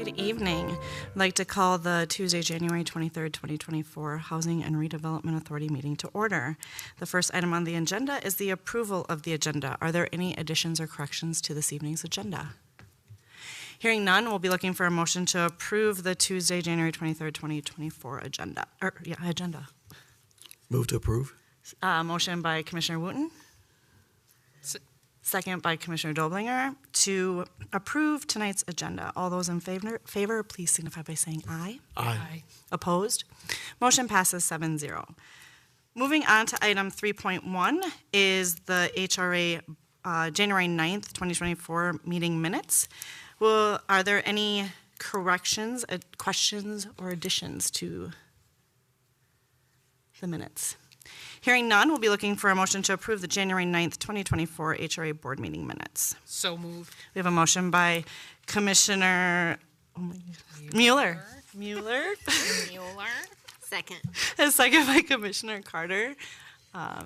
Good evening. I'd like to call the Tuesday, January 23rd, 2024 Housing and Redevelopment Authority meeting to order. The first item on the agenda is the approval of the agenda. Are there any additions or corrections to this evening's agenda? Hearing none, we'll be looking for a motion to approve the Tuesday, January 23rd, 2024 agenda. Move to approve. Motion by Commissioner Wooten. Second by Commissioner Doblinger to approve tonight's agenda. All those in favor, please signify by saying aye. Aye. Opposed? Motion passes 7-0. Moving on to item 3.1 is the HRA January 9th, 2024 meeting minutes. Are there any corrections, questions, or additions to the minutes? Hearing none, we'll be looking for a motion to approve the January 9th, 2024 HRA board meeting minutes. So moved. We have a motion by Commissioner Mueller. Second. A second by Commissioner Carter.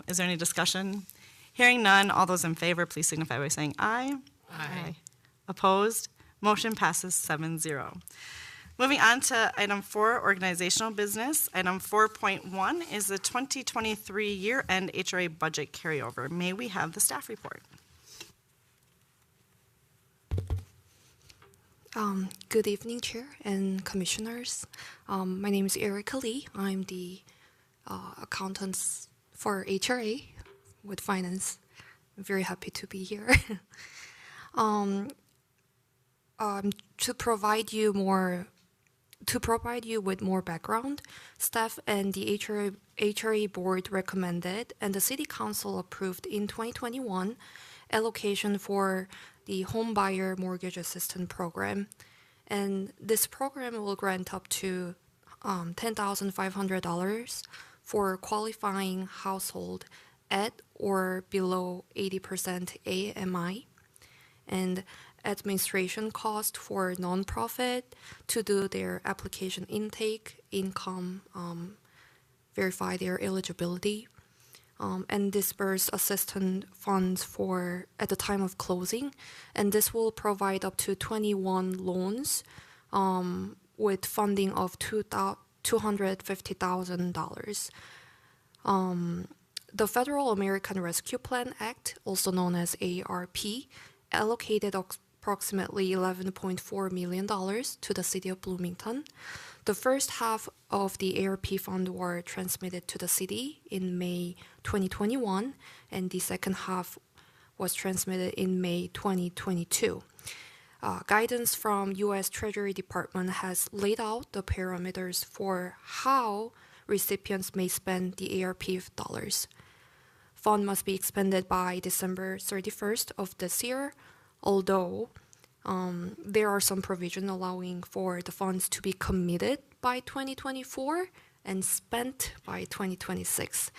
Is there any discussion? Hearing none, all those in favor, please signify by saying aye. Aye. Opposed? Motion passes 7-0. Moving on to item 4, organizational business. Item 4.1 is the 2023 year-end HRA budget carryover. May we have the staff report? Good evening, Chair and Commissioners. My name is Erica Lee. I'm the accountant for HRA with Finance. I'm very happy to be here. To provide you with more background, staff and the HRA board recommended and the City Council approved in 2021 allocation for the Home Buyer Mortgage Assistance Program. And this program will grant up to $10,500 for qualifying household at or below 80% AMI. And administration cost for nonprofit to do their application intake, income, verify their eligibility, and disperse assistance funds at the time of closing. And this will provide up to 21 loans with funding of $250,000. The Federal American Rescue Plan Act, also known as ARP, allocated approximately $11.4 million to the city of Bloomington. The first half of the ARP fund were transmitted to the city in May 2021, and the second half was transmitted in May 2022. Guidance from U.S. Treasury Department has laid out the parameters for how recipients may spend the ARP dollars. Fund must be expended by December 31st of this year, although there are some provisions allowing for the funds to be committed by 2024 and spent by 2026.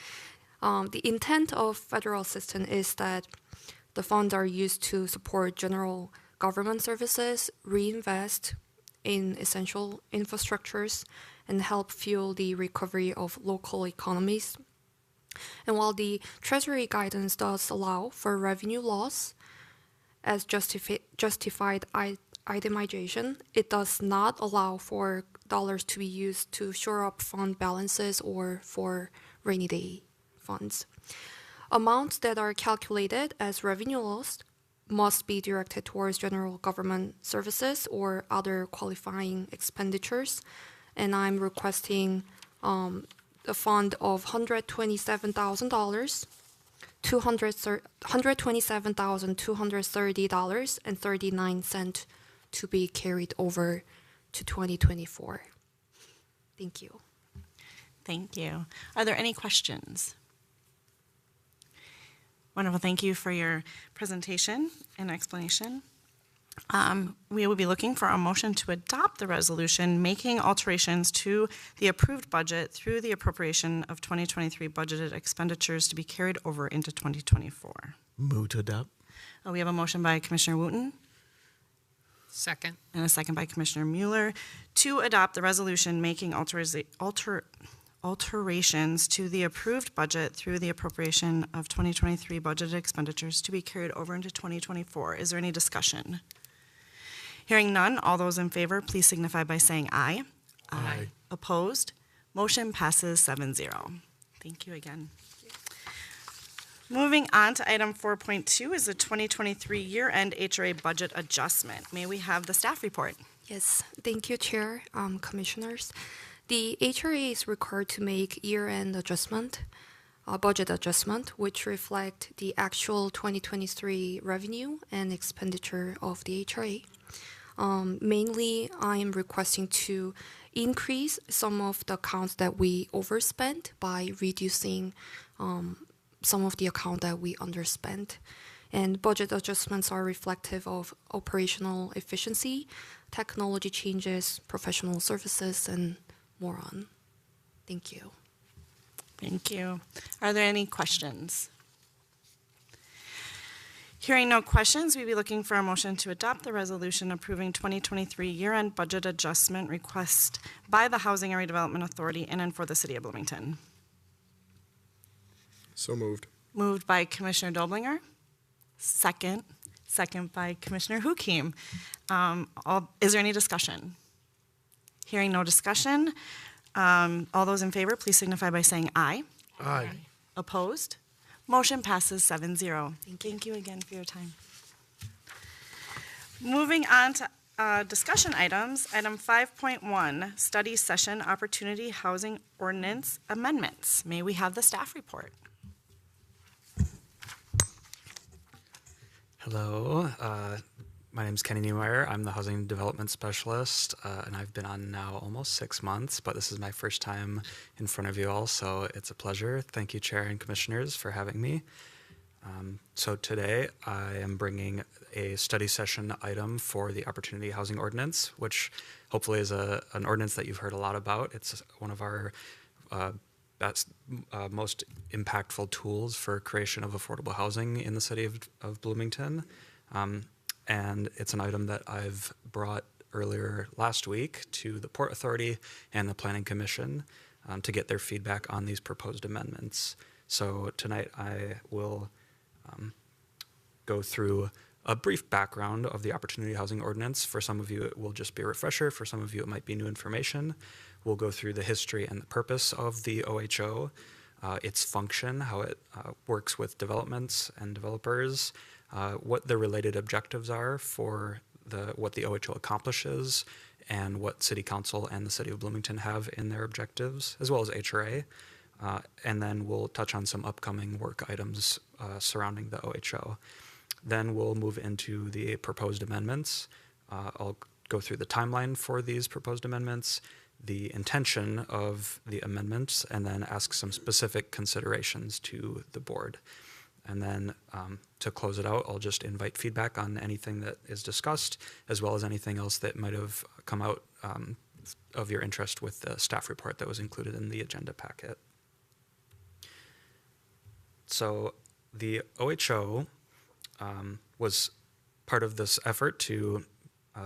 The intent of federal assistance is that the funds are used to support general government services, reinvest in essential infrastructures, and help fuel the recovery of local economies. And while the Treasury guidance does allow for revenue loss as justified itemization, it does not allow for dollars to be used to shore up fund balances or for rainy day funds. Amounts that are calculated as revenue loss must be directed towards general government services or other qualifying expenditures, and I'm requesting a fund of $127,230 $127,230.39 to be carried over to 2024. Thank you. Thank you. Are there any questions? Wonderful. Thank you for your presentation and explanation. We will be looking for a motion to adopt the resolution making alterations to the approved budget through the appropriation of 2023 budgeted expenditures to be carried over into 2024. Move to adopt. We have a motion by Commissioner Wooten. Second. And a second by Commissioner Mueller to adopt the resolution making alterations to the approved budget through the appropriation of 2023 budgeted expenditures to be carried over into 2024. Is there any discussion? Hearing none, all those in favor, please signify by saying aye. Aye. Opposed? Motion passes 7-0. Thank you again. Moving on to item 4.2 is the 2023 year-end HRA budget adjustment. May we have the staff report? Yes, thank you, Chair, Commissioners. The HRA is required to make year-end budget adjustment, which reflect the actual 2023 revenue and expenditure of the HRA. Mainly, I am requesting to increase some of the accounts that we overspent by reducing some of the account that we underspent. And budget adjustments are reflective of operational efficiency, technology changes, professional services, and more on. Thank you. Thank you. Are there any questions? Hearing no questions, we'd be looking for a motion to adopt the resolution approving 2023 year-end budget adjustment request by the Housing and Redevelopment Authority in and for the City of Bloomington. So moved. Moved by Commissioner Doblinger. Second by Commissioner Hukim. Is there any discussion? Hearing no discussion, all those in favor, please signify by saying aye. Aye. Opposed? Motion passes 7-0. Thank you again for your time. Moving on to discussion items, item 5.1, study session opportunity housing ordinance amendments. May we have the staff report? Hello, my name is Kenny Niemeyer. I'm the Housing Development Specialist, and I've been on now almost 6 months, but this is my first time in front of you all, so it's a pleasure. Thank you, Chair and Commissioners, for having me. So today, I am bringing a study session item for the Opportunity Housing Ordinance, which hopefully is an ordinance that you've heard a lot about. It's one of our most impactful tools for creation of affordable housing in the city of Bloomington. And it's an item that I've brought earlier last week to the Port Authority and the Planning Commission to get their feedback on these proposed amendments. So tonight I will go through a brief background of the Opportunity Housing Ordinance. For some of you, it will just be a refresher. For some of you, it might be new information. We'll go through the history and the purpose of the OHO, its function, how it works with developments and developers, what the related objectives are for what the OHO accomplishes, and what City Council and the City of Bloomington have in their objectives, as well as HRA. And then we'll touch on some upcoming work items surrounding the OHO. Then we'll move into the proposed amendments. I'll go through the timeline for these proposed amendments, the intention of the amendments, and then ask some specific considerations to the board. And then to close it out, I'll just invite feedback on anything that is discussed, as well as anything else that might have come out of your interest with the staff report that was included in the agenda packet. So the OHO was part of this effort to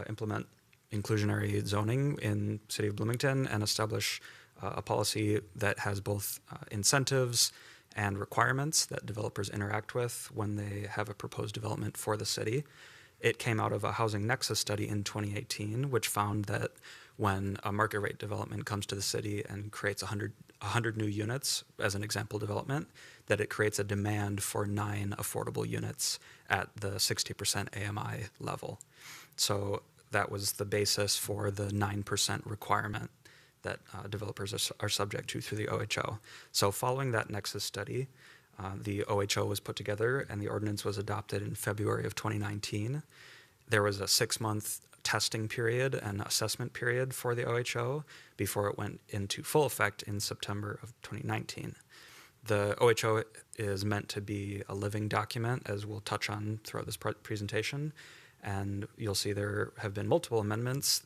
implement inclusionary zoning in the City of Bloomington and establish a policy that has both incentives and requirements that developers interact with when they have a proposed development for the city. It came out of a housing nexus study in 2018, which found that when a market rate development comes to the city and creates 100 new units as an example development, that it creates a demand for 9 affordable units at the 60% AMI level. So that was the basis for the 9% requirement that developers are subject to through the OHO. So following that nexus study, the OHO was put together and the ordinance was adopted in February of 2019. There was a 6-month testing period and assessment period for the OHO before it went into full effect in September of 2019. The OHO is meant to be a living document, as we'll touch on throughout this presentation. And you'll see there have been multiple amendments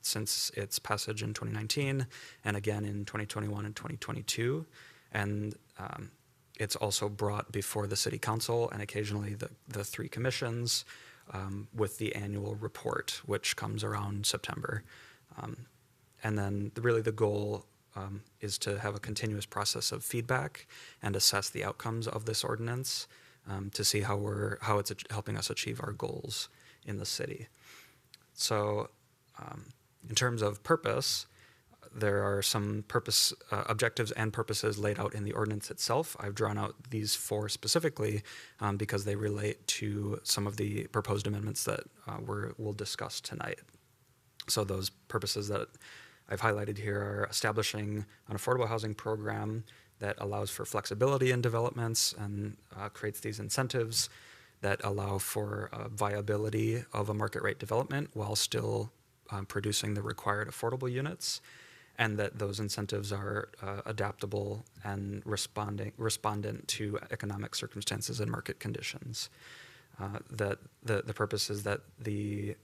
since its passage in 2019 and again in 2021 and 2022. And it's also brought before the City Council and occasionally the 3 commissions with the annual report, which comes around September. And then really the goal is to have a continuous process of feedback and assess the outcomes of this ordinance to see how it's helping us achieve our goals in the city. So in terms of purpose, there are some purpose objectives and purposes laid out in the ordinance itself. I've drawn out these 4 specifically because they relate to some of the proposed amendments that we'll discuss tonight. So those purposes that I've highlighted here are establishing an affordable housing program that allows for flexibility in developments and creates these incentives that allow for viability of a market rate development while still producing the required affordable units, and that those incentives are adaptable and respondent to economic circumstances and market conditions. That the purpose is that the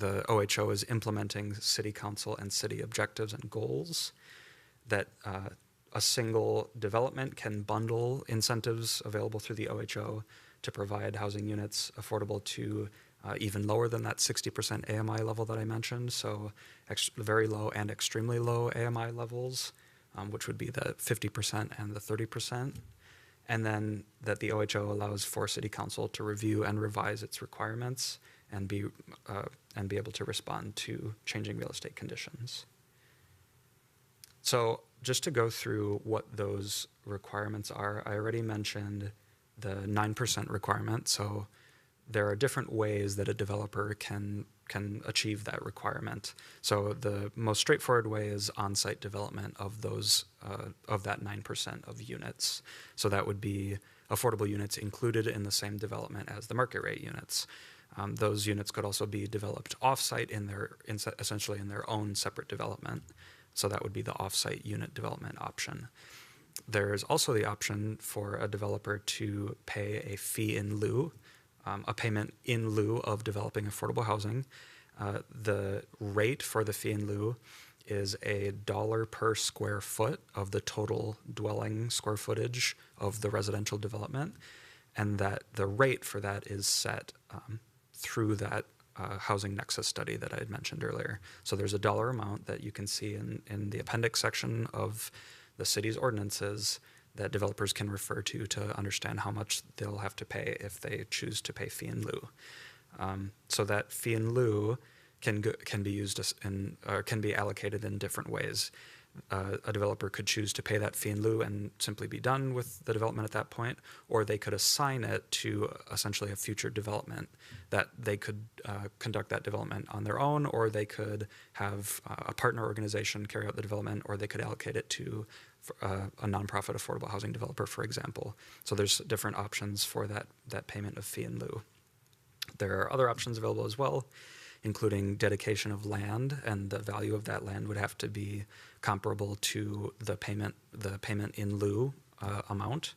OHO is implementing city council and city objectives and goals, that a single development can bundle incentives available through the OHO to provide housing units affordable to even lower than that 60% AMI level that I mentioned, so very low and extremely low AMI levels, which would be the 50% and the 30%. And then that the OHO allows for City Council to review and revise its requirements and be able to respond to changing real estate conditions. So just to go through what those requirements are, I already mentioned the 9% requirement. So there are different ways that a developer can achieve that requirement. So the most straightforward way is on-site development of those of that 9% of units. So that would be affordable units included in the same development as the market rate units. Those units could also be developed off-site essentially in their own separate development. So that would be the off-site unit development option. There's also the option for a developer to pay a fee in lieu, a payment in lieu of developing affordable housing. The rate for the fee in lieu is $1 per square foot of the total dwelling square footage of the residential development, and that the rate for that is set through that housing nexus study that I had mentioned earlier. So there's a dollar amount that you can see in the appendix section of the city's ordinances that developers can refer to understand how much they'll have to pay if they choose to pay fee in lieu. So that fee in lieu can be used or can be allocated in different ways. A developer could choose to pay that fee in lieu and simply be done with the development at that point, or they could assign it to essentially a future development that they could conduct that development on their own, or they could have a partner organization carry out the development, or they could allocate it to a nonprofit affordable housing developer, for example. So there's different options for that payment of fee in lieu. There are other options available as well, including dedication of land, and the value of that land would have to be comparable to the payment in lieu amount.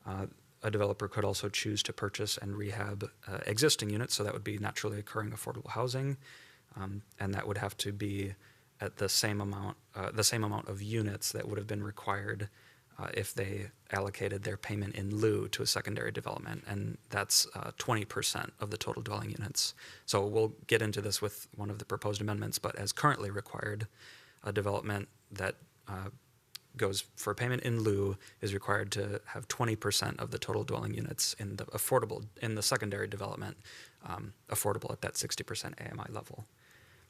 A developer could also choose to purchase and rehab existing units, so that would be naturally occurring affordable housing, and that would have to be at the same amount of units that would have been required if they allocated their payment in lieu to a secondary development, and that's 20% of the total dwelling units. So we'll get into this with one of the proposed amendments, but as currently required, a development that goes for payment in lieu is required to have 20% of the total dwelling units in the secondary development affordable at that 60% AMI level.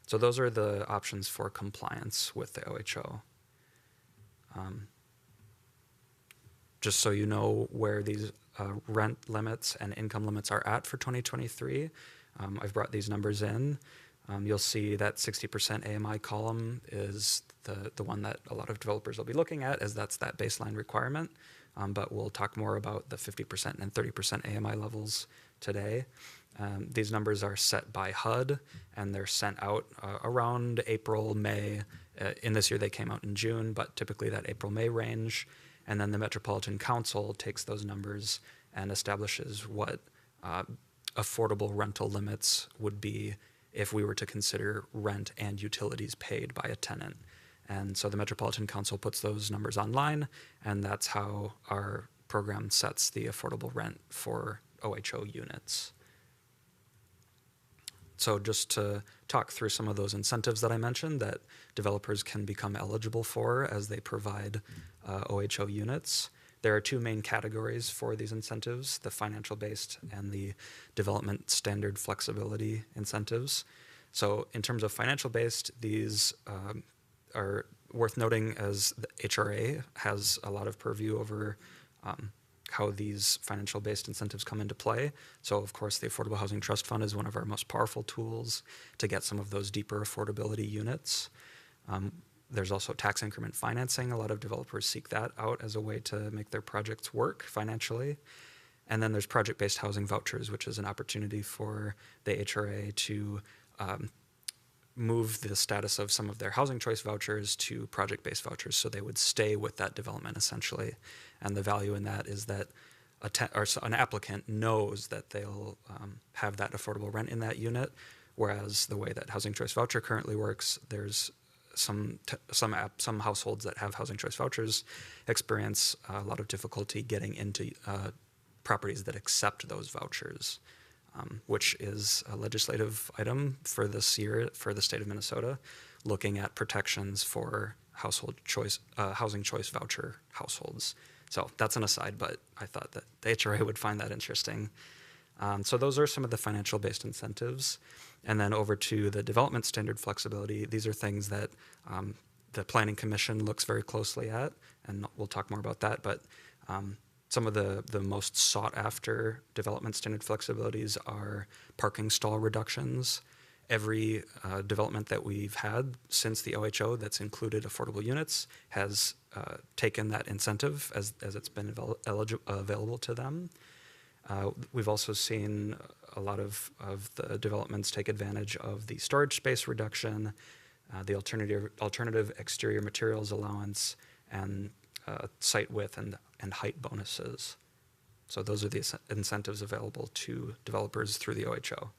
So those are the options for compliance with the OHO. Just so you know where these rent limits and income limits are at for 2023, I've brought these numbers in. You'll see that 60% AMI column is the one that a lot of developers will be looking at, as that's that baseline requirement. But we'll talk more about the 50% and 30% AMI levels today. These numbers are set by HUD, and they're sent out around April, May. In this year, they came out in June, but typically that April-May range. And then the Metropolitan Council takes those numbers and establishes what affordable rental limits would be if we were to consider rent and utilities paid by a tenant. And so the Metropolitan Council puts those numbers online, and that's how our program sets the affordable rent for OHO units. So just to talk through some of those incentives that I mentioned that developers can become eligible for as they provide OHO units. There are two main categories for these incentives, the financial-based and the development standard flexibility incentives. So in terms of financial-based, these are worth noting as the HRA has a lot of purview over how these financial-based incentives come into play. So, of course, the Affordable Housing Trust Fund is one of our most powerful tools to get some of those deeper affordability units. There's also tax increment financing. A lot of developers seek that out as a way to make their projects work financially. And then there's project-based housing vouchers, which is an opportunity for the HRA to move the status of some of their housing choice vouchers to project-based vouchers, so they would stay with that development essentially. And the value in that is that an applicant knows that they'll have that affordable rent in that unit, whereas the way that housing choice voucher currently works, there's some households that have housing choice vouchers experience a lot of difficulty getting into properties that accept those vouchers. Which is a legislative item for this year for the state of Minnesota, looking at protections for housing choice voucher households. So that's an aside, but I thought that the HRA would find that interesting. So those are some of the financial-based incentives. And then over to the development standard flexibility, these are things that the Planning Commission looks very closely at, and we'll talk more about that, but some of the most sought-after development standard flexibilities are parking stall reductions. Every development that we've had since the OHO that's included affordable units has taken that incentive as it's been available to them. We've also seen a lot of the developments take advantage of the storage space reduction, the alternative exterior materials allowance, and site width and height bonuses. So those are the incentives available to developers through the OHO.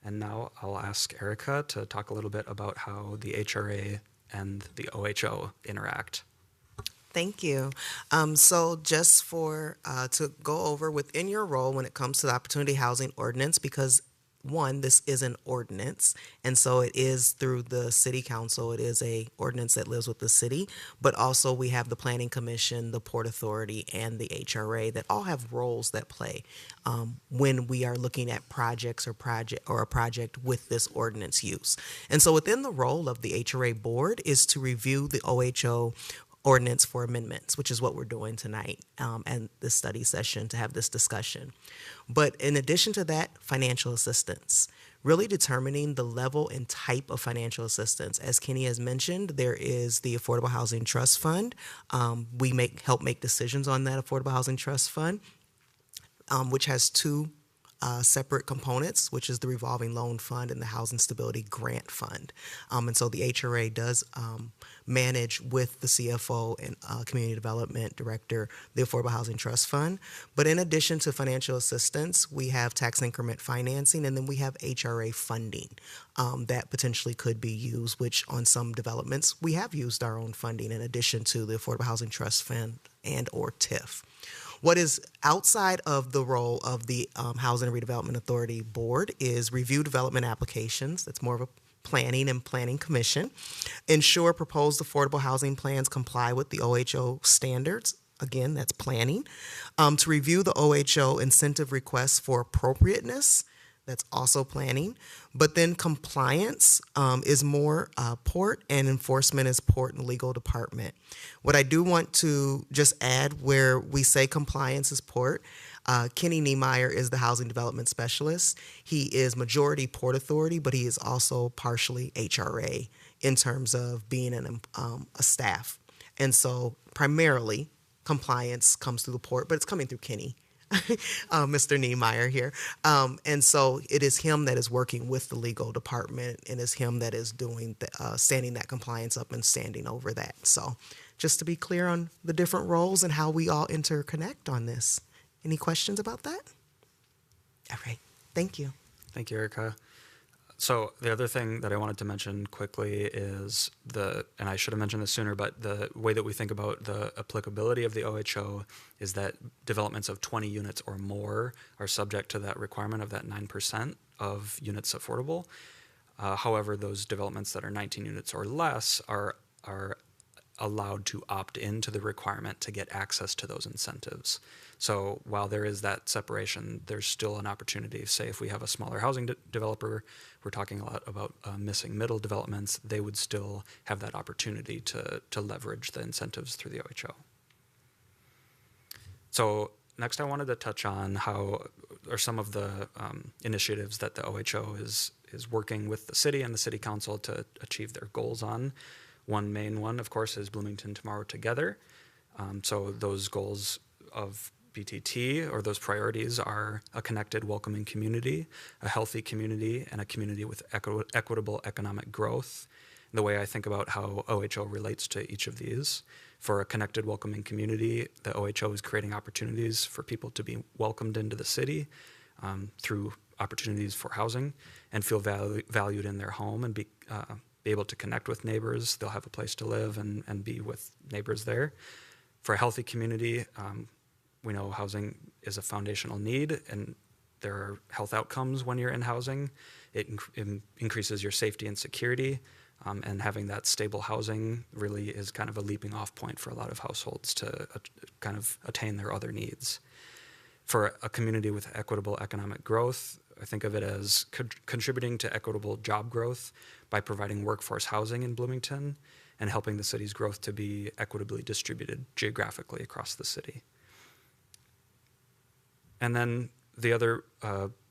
And now I'll ask Erica to talk a little bit about how the HRA and the OHO interact. Thank you. So just for to go over within your role when it comes to the Opportunity Housing Ordinance, because one, this is an ordinance, and so it is through the city council. It is a ordinance that lives with the city, but also we have the Planning Commission, the Port Authority, and the HRA that all have roles that play when we are looking at projects or a project with this ordinance use. And so within the role of the HRA board is to review the OHO ordinance for amendments, which is what we're doing tonight and this study session to have this discussion. But in addition to that, financial assistance, really determining the level and type of financial assistance. As Kenny has mentioned, there is the Affordable Housing Trust Fund. We help make decisions on that Affordable Housing Trust Fund, which has two separate components, which is the revolving loan fund and the housing stability grant fund. And so the HRA does manage with the CFO and community development director, the Affordable Housing Trust Fund. But in addition to financial assistance, we have tax increment financing, and then we have HRA funding that potentially could be used, which on some developments, we have used our own funding in addition to the Affordable Housing Trust Fund and or TIF. What is outside of the role of the Housing and Redevelopment Authority Board is review development applications. That's more of a planning commission. Ensure proposed affordable housing plans comply with the OHO standards. Again, that's planning. To review the OHO incentive requests for appropriateness. That's also planning. But then compliance is more port, and enforcement is port and legal department. What I do want to just add where we say compliance is port, Kenny Niemeyer is the housing development specialist. He is majority Port Authority, but he is also partially HRA in terms of being a staff. And so primarily compliance comes through the port, but it's coming through Kenny. Mr. Niemeyer here. And so it is him that is working with the legal department, and it's him that is doing standing that compliance up and standing over that. So just to be clear on the different roles and how we all interconnect on this. Any questions about that? All right. Thank you. Thank you, Erica. So the other thing that I wanted to mention quickly is and I should have mentioned this sooner, but the way that we think about the applicability of the OHO is that developments of 20 units or more are subject to that requirement of that 9% of units affordable. However, those developments that are 19 units or less are allowed to opt into the requirement to get access to those incentives. So while there is that separation, there's still an opportunity. Say if we have a smaller housing developer, we're talking a lot about missing middle developments, they would still have that opportunity to leverage the incentives through the OHO. So next I wanted to touch on how are some of the initiatives that the OHO is working with the city and the city council to achieve their goals on. One main one, of course, is Bloomington Tomorrow Together. So those goals of BTT, or those priorities, are a connected, welcoming community, a healthy community, and a community with equitable economic growth. The way I think about how OHO relates to each of these: for a connected, welcoming community, the OHO is creating opportunities for people to be welcomed into the city through opportunities for housing and feel valued in their home and be able to connect with neighbors. They'll have a place to live and be with neighbors there. For a healthy community, we know housing is a foundational need, and there are health outcomes when you're in housing. It increases your safety and security, and having that stable housing really is kind of a leaping off point for a lot of households to kind of attain their other needs. For a community with equitable economic growth, I think of it as contributing to equitable job growth by providing workforce housing in Bloomington and helping the city's growth to be equitably distributed geographically across the city. And then the other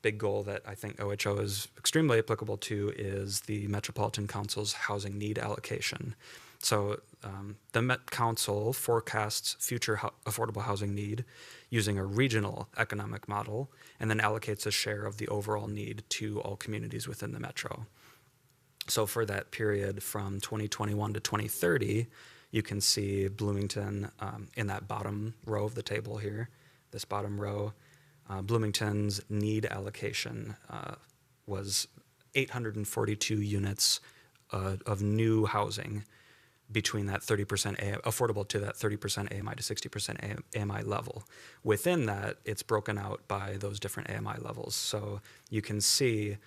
big goal that I think OHO is extremely applicable to is the Metropolitan Council's housing need allocation. So the Met Council forecasts future affordable housing need using a regional economic model and then allocates a share of the overall need to all communities within the metro. So for that period from 2021 to 2030, you can see Bloomington in that bottom row of the table here, this bottom row. Bloomington's need allocation was 842 units of new housing between that 30% affordable to that 30% AMI to 60% AMI level. Within that, it's broken out by those different AMI levels. So you can see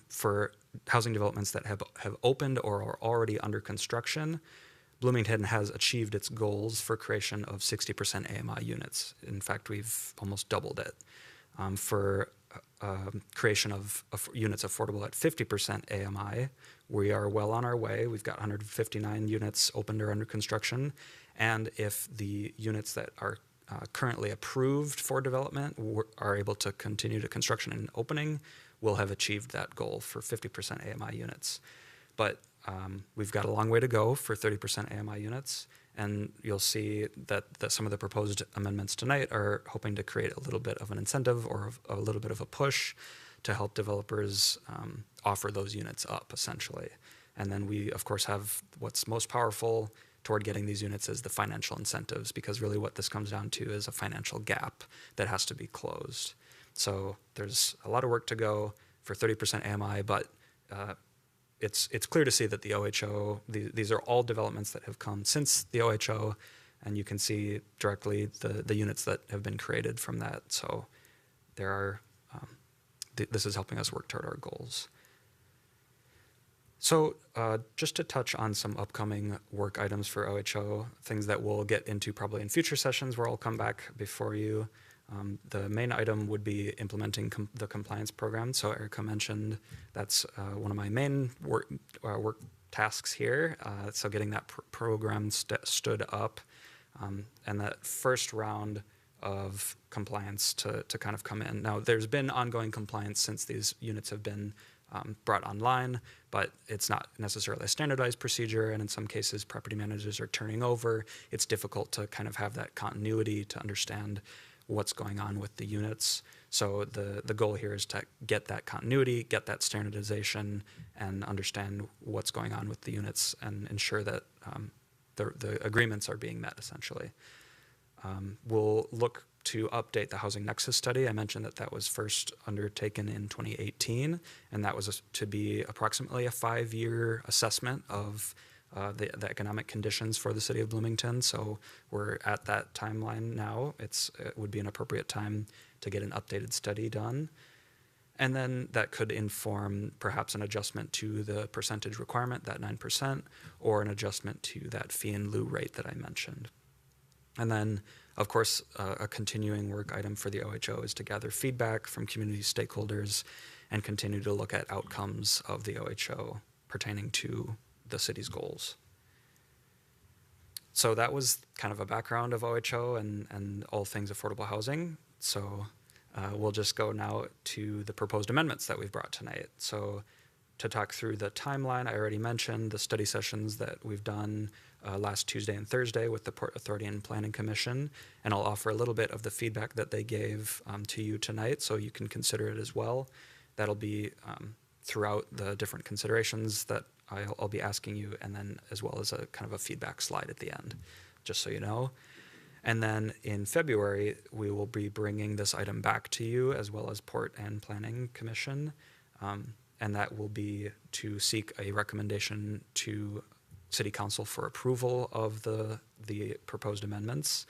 for housing developments that have opened or are already under construction, Bloomington has achieved its goals for creation of 60% AMI units. In fact, we've almost doubled it. For creation of units affordable at 50% AMI, we are well on our way. We've got 159 units opened or under construction. And if the units that are currently approved for development are able to continue to construction and opening, we'll have achieved that goal for 50% AMI units. But we've got a long way to go for 30% AMI units, and you'll see that some of the proposed amendments tonight are hoping to create a little bit of an incentive or a little bit of a push to help developers offer those units up, essentially. And then we, of course, have what's most powerful toward getting these units is the financial incentives, because really what this comes down to is a financial gap that has to be closed. So there's a lot of work to go for 30% AMI, but it's clear to see that the OHO, these are all developments that have come since the OHO, and you can see directly the units that have been created from that. So there are, this is helping us work toward our goals. So just to touch on some upcoming work items for OHO, things that we'll get into probably in future sessions where I'll come back before you. The main item would be implementing the compliance program. So Erica mentioned that's one of my main work tasks here. So getting that program stood up, and that first round of compliance to kind of come in. Now, there's been ongoing compliance since these units have been brought online, but it's not necessarily a standardized procedure, and in some cases property managers are turning over. It's difficult to kind of have that continuity to understand what's going on with the units. So the goal here is to get that continuity, get that standardization, and understand what's going on with the units and ensure that the agreements are being met, essentially. We'll look to update the Housing Nexus study. I mentioned that was first undertaken in 2018, and that was to be approximately a 5-year assessment of the economic conditions for the city of Bloomington. So we're at that timeline now. It would be an appropriate time to get an updated study done. And then that could inform perhaps an adjustment to the percentage requirement, that 9%, or an adjustment to that fee in lieu rate that I mentioned. And then, of course, a continuing work item for the OHO is to gather feedback from community stakeholders and continue to look at outcomes of the OHO pertaining to the city's goals. So that was kind of a background of OHO and all things affordable housing. So we'll just go now to the proposed amendments that we've brought tonight. So to talk through the timeline, I already mentioned the study sessions that we've done last Tuesday and Thursday with the Port Authority and Planning Commission, and I'll offer a little bit of the feedback that they gave to you tonight, so you can consider it as well. That'll be throughout the different considerations that I'll be asking you, and then as well as a kind of a feedback slide at the end, just so you know. And then in February, we will be bringing this item back to you, as well as Port and Planning Commission, and that will be to seek a recommendation to City Council for approval of the proposed amendments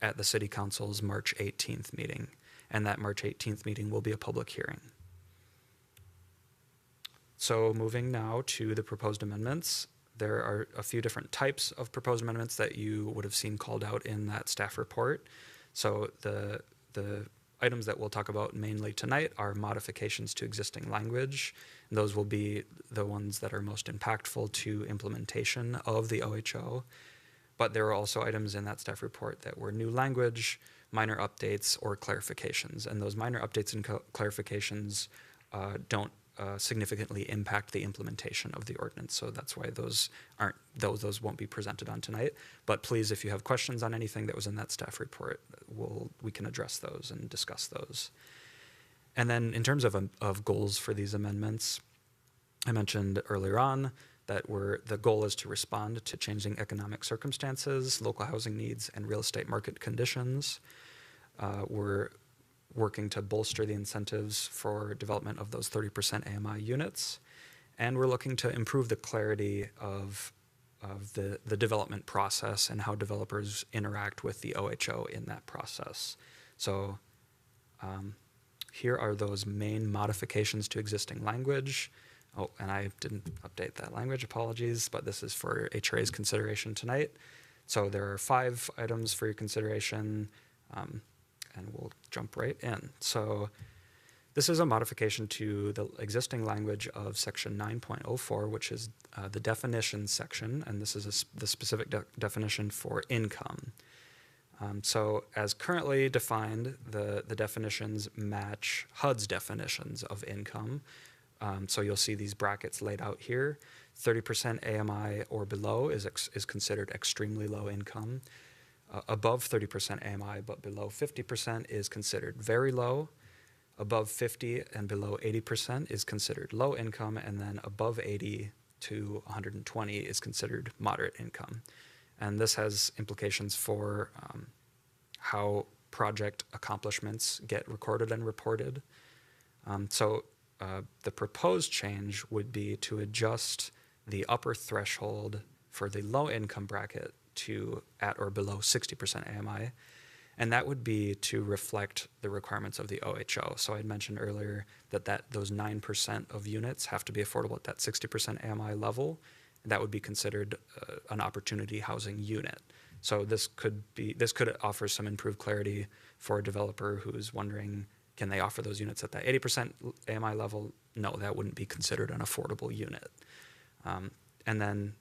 at the City Council's March 18th meeting. And that March 18th meeting will be a public hearing. So moving now to the proposed amendments, there are a few different types of proposed amendments that you would have seen called out in that staff report. So the items that we'll talk about mainly tonight are modifications to existing language. And those will be the ones that are most impactful to implementation of the OHO. But there are also items in that staff report that were new language, minor updates, or clarifications. And those minor updates and clarifications don't significantly impact the implementation of the ordinance. So that's why those won't be presented on tonight. But please, if you have questions on anything that was in that staff report, we can address those and discuss those. And then in terms of goals for these amendments, I mentioned earlier on that the goal is to respond to changing economic circumstances, local housing needs, and real estate market conditions. We're working to bolster the incentives for development of those 30% AMI units. And we're looking to improve the clarity of the development process and how developers interact with the OHO in that process. So here are those main modifications to existing language. Oh, and I didn't update that language, apologies, but this is for HRA's consideration tonight. So there are 5 items for your consideration, and we'll jump right in. So this is a modification to the existing language of section 9.04, which is the definitions section, and this is the specific definition for income. So as currently defined, the definitions match HUD's definitions of income. So you'll see these brackets laid out here. 30% AMI or below is considered extremely low income. Above 30% AMI but below 50% is considered very low. Above 50 and below 80% is considered low income, and then above 80 to 120 is considered moderate income. And this has implications for how project accomplishments get recorded and reported. So the proposed change would be to adjust the upper threshold for the low income bracket to at or below 60% AMI, and that would be to reflect the requirements of the OHO. So I had mentioned earlier that those 9% of units have to be affordable at that 60% AMI level, and that would be considered an opportunity housing unit. So this could offer some improved clarity for a developer who's wondering, can they offer those units at that 80% AMI level? No, that wouldn't be considered an affordable unit. And then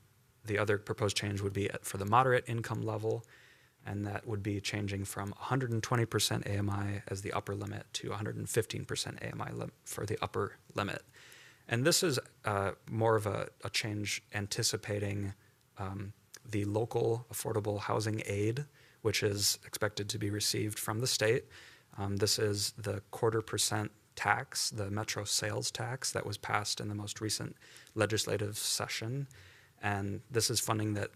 the other proposed change would be for the moderate income level, and that would be changing from 120% AMI as the upper limit to 115% AMI for the upper limit. And this is more of a change anticipating the local affordable housing aid, which is expected to be received from the state. This is the 0.25% tax, the metro sales tax that was passed in the most recent legislative session. And this is funding that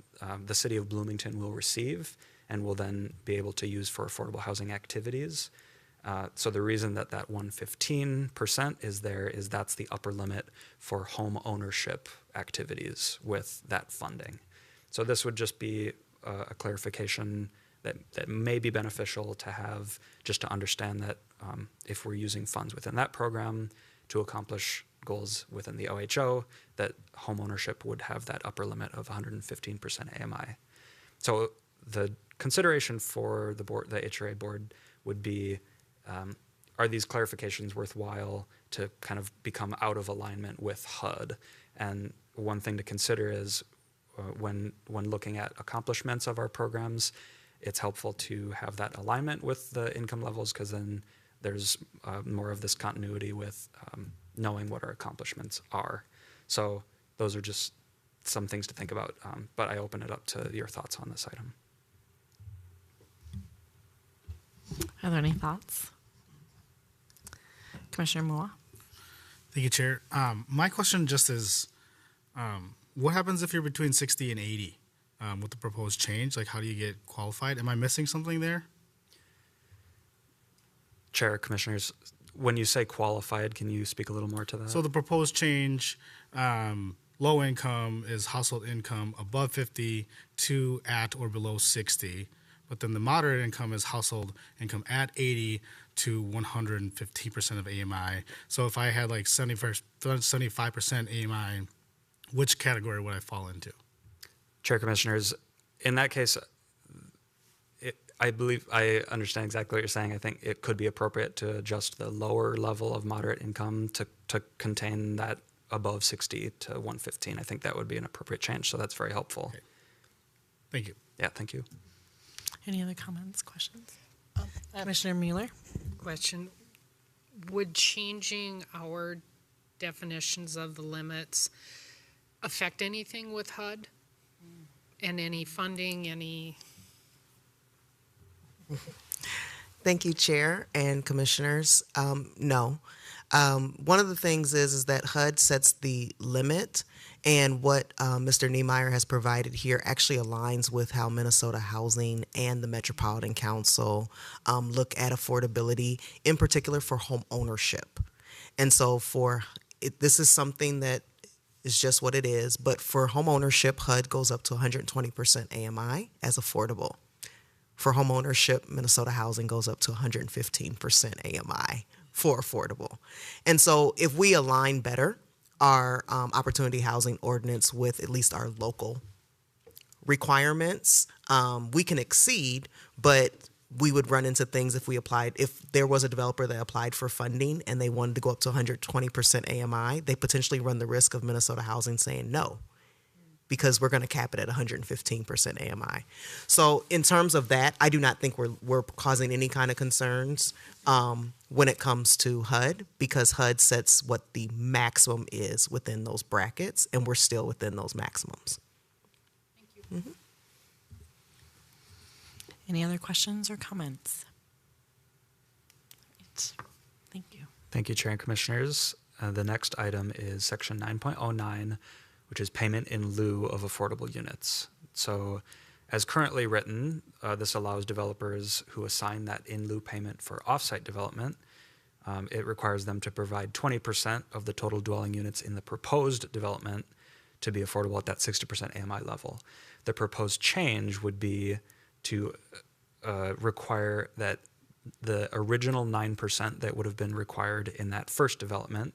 the city of Bloomington will receive and will then be able to use for affordable housing activities. So the reason that 115% is there is that's the upper limit for home ownership activities with that funding. So this would just be a clarification that may be beneficial to have, just to understand that if we're using funds within that program to accomplish goals within the OHO, that homeownership would have that upper limit of 115% AMI. So the consideration for the board, the HRA board, would be, are these clarifications worthwhile to kind of become out of alignment with HUD? And one thing to consider is when looking at accomplishments of our programs, it's helpful to have that alignment with the income levels, because then there's more of this continuity with knowing what our accomplishments are. So those are just some things to think about, but I open it up to your thoughts on this item. Are there any thoughts? Commissioner Mua? Thank you, Chair. My question just is, what happens if you're between 60 and 80 with the proposed change? Like, how do you get qualified? Am I missing something there? Chair, Commissioners, when you say qualified, can you speak a little more to that? So the proposed change, low income is household income above 50 to at or below 60. But then the moderate income is household income at 80 to 115% of AMI. So if I had like 75% AMI, which category would I fall into? Chair, Commissioners, in that case, I believe I understand exactly what you're saying. I think it could be appropriate to adjust the lower level of moderate income to contain that above 60 to 115. I think that would be an appropriate change, so that's very helpful. Okay. Thank you. Yeah, thank you. Any other comments, questions? Commissioner Mueller? Question, would changing our definitions of the limits affect anything with HUD? And any funding, any? Thank you, Chair and Commissioners. No. One of the things is that HUD sets the limit, and what Mr. Niemeyer has provided here actually aligns with how Minnesota Housing and the Metropolitan Council look at affordability, in particular for home ownership. And so this is something that is just what it is, but for home ownership, HUD goes up to 120% AMI as affordable. For home ownership, Minnesota Housing goes up to 115% AMI for affordable. And so if we align better our opportunity housing ordinance with at least our local requirements, we can exceed, but we would run into things if there was a developer that applied for funding and they wanted to go up to 120% AMI, they potentially run the risk of Minnesota Housing saying no, because we're going to cap it at 115% AMI. So in terms of that, I do not think we're causing any kind of concerns when it comes to HUD, because HUD sets what the maximum is within those brackets, and we're still within those maximums. Thank you. Mm-hmm. Any other questions or comments? Right. Thank you. Thank you, Chair and Commissioners. The next item is Section 9.09, which is payment in lieu of affordable units. So as currently written, this allows developers who assign that in lieu payment for offsite development. It requires them to provide 20% of the total dwelling units in the proposed development to be affordable at that 60% AMI level. The proposed change would be to require that the original 9% that would have been required in that first development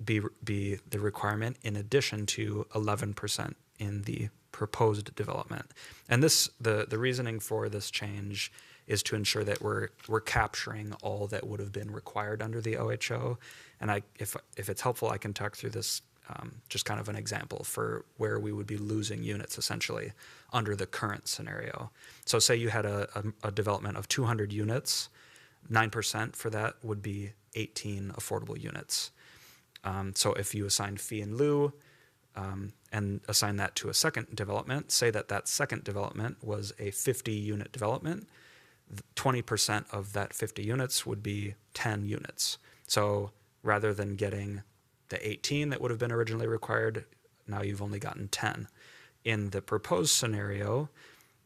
be the requirement in addition to 11% in the proposed development. And the reasoning for this change is to ensure that we're capturing all that would have been required under the OHO. And if it's helpful, I can talk through this just kind of an example for where we would be losing units essentially under the current scenario. So say you had a development of 200 units, 9% for that would be 18 affordable units. So if you assign fee in lieu and assign that to a second development, say that second development was a 50-unit development, 20% of that 50 units would be 10 units. So rather than getting the 18 that would have been originally required, now you've only gotten 10. In the proposed scenario,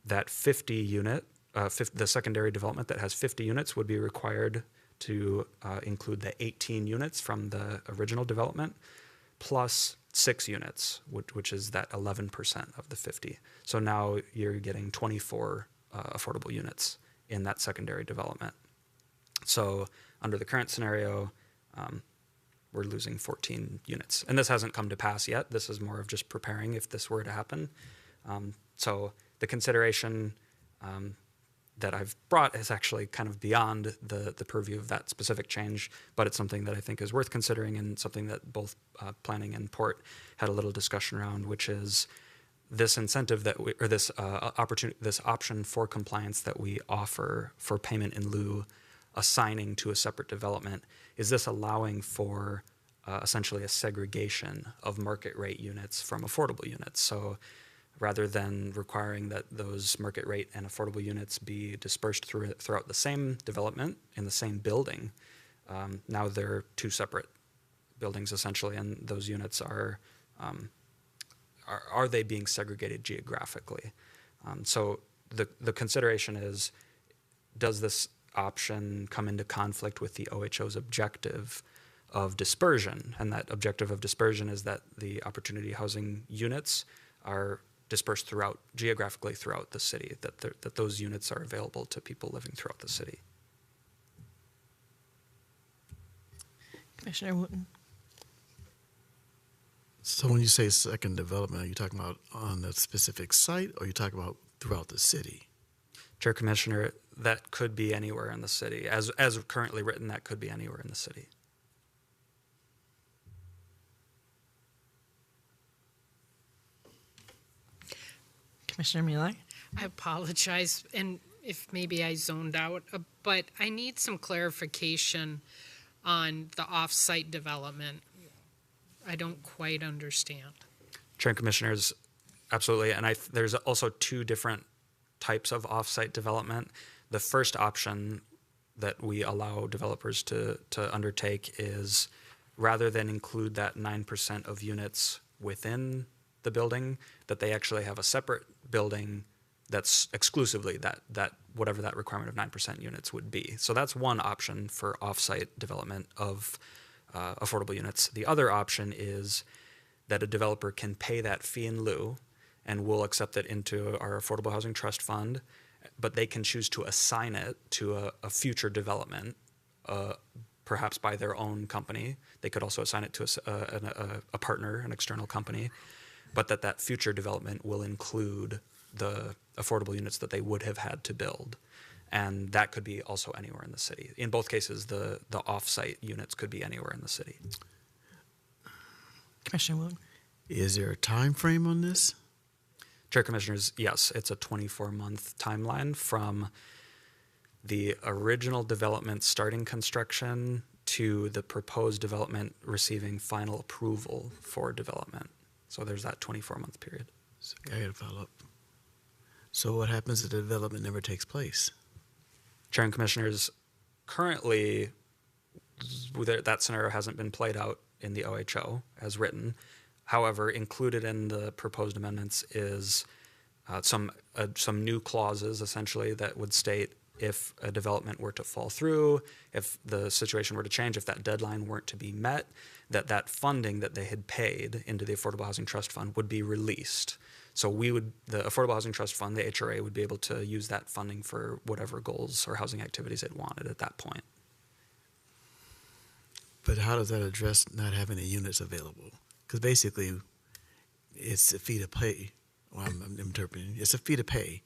that 50 unit, the secondary development that has 50 units would be required to include the 18 units from the original development, plus 6 units, which is that 11% of the 50. So now you're getting 24 affordable units in that secondary development. So under the current scenario, we're losing 14 units. And this hasn't come to pass yet. This is more of just preparing if this were to happen. So the consideration that I've brought is actually kind of beyond the purview of that specific change, but it's something that I think is worth considering and something that both planning and port had a little discussion around, which is this incentive that we, or this opportunity, this option for compliance that we offer for payment in lieu, assigning to a separate development. Is this allowing for essentially a segregation of market rate units from affordable units? So rather than requiring that those market rate and affordable units be dispersed throughout the same development in the same building, now they're two separate buildings essentially, and those units are they being segregated geographically? So the consideration is, does this option come into conflict with the OHO's objective of dispersion? And that objective of dispersion is that the opportunity housing units are dispersed geographically throughout the city, that those units are available to people living throughout the city. Commissioner Wooten. So when you say second development, are you talking about on a specific site, or are you talking about throughout the city? Chair Commissioner, that could be anywhere in the city. As currently written, that could be anywhere in the city. Commissioner Mueller. I apologize, and if maybe I zoned out, but I need some clarification on the off-site development. I don't quite understand. Chair and Commissioners, absolutely. And there's also two different types of off-site development. The first option that we allow developers to undertake is, rather than include that 9% of units within the building, that they actually have a separate building that's exclusively that whatever that requirement of 9% units would be. So that's one option for off-site development of affordable units. The other option is that a developer can pay that fee in lieu, and we'll accept it into our Affordable Housing Trust Fund, but they can choose to assign it to a future development, perhaps by their own company. They could also assign it to a partner, an external company, but that future development will include the affordable units that they would have had to build. And that could be also anywhere in the city. In both cases, the off-site units could be anywhere in the city. Commissioner Wooten. Is there a time frame on this? Chair Commissioners, yes, it's a 24-month timeline from the original development starting construction to the proposed development receiving final approval for development. So there's that 24-month period. So I got to follow up. So what happens if the development never takes place? Chair and Commissioners, currently that scenario hasn't been played out in the OHO as written. However, included in the proposed amendments is some new clauses, essentially, that would state if a development were to fall through, if the situation were to change, if that deadline weren't to be met, that funding that they had paid into the Affordable Housing Trust Fund would be released. So the Affordable Housing Trust Fund, the HRA, would be able to use that funding for whatever goals or housing activities it wanted at that point. But how does that address not having the units available? Because basically, it's a fee to pay. Well, I'm interpreting. It's a fee to pay.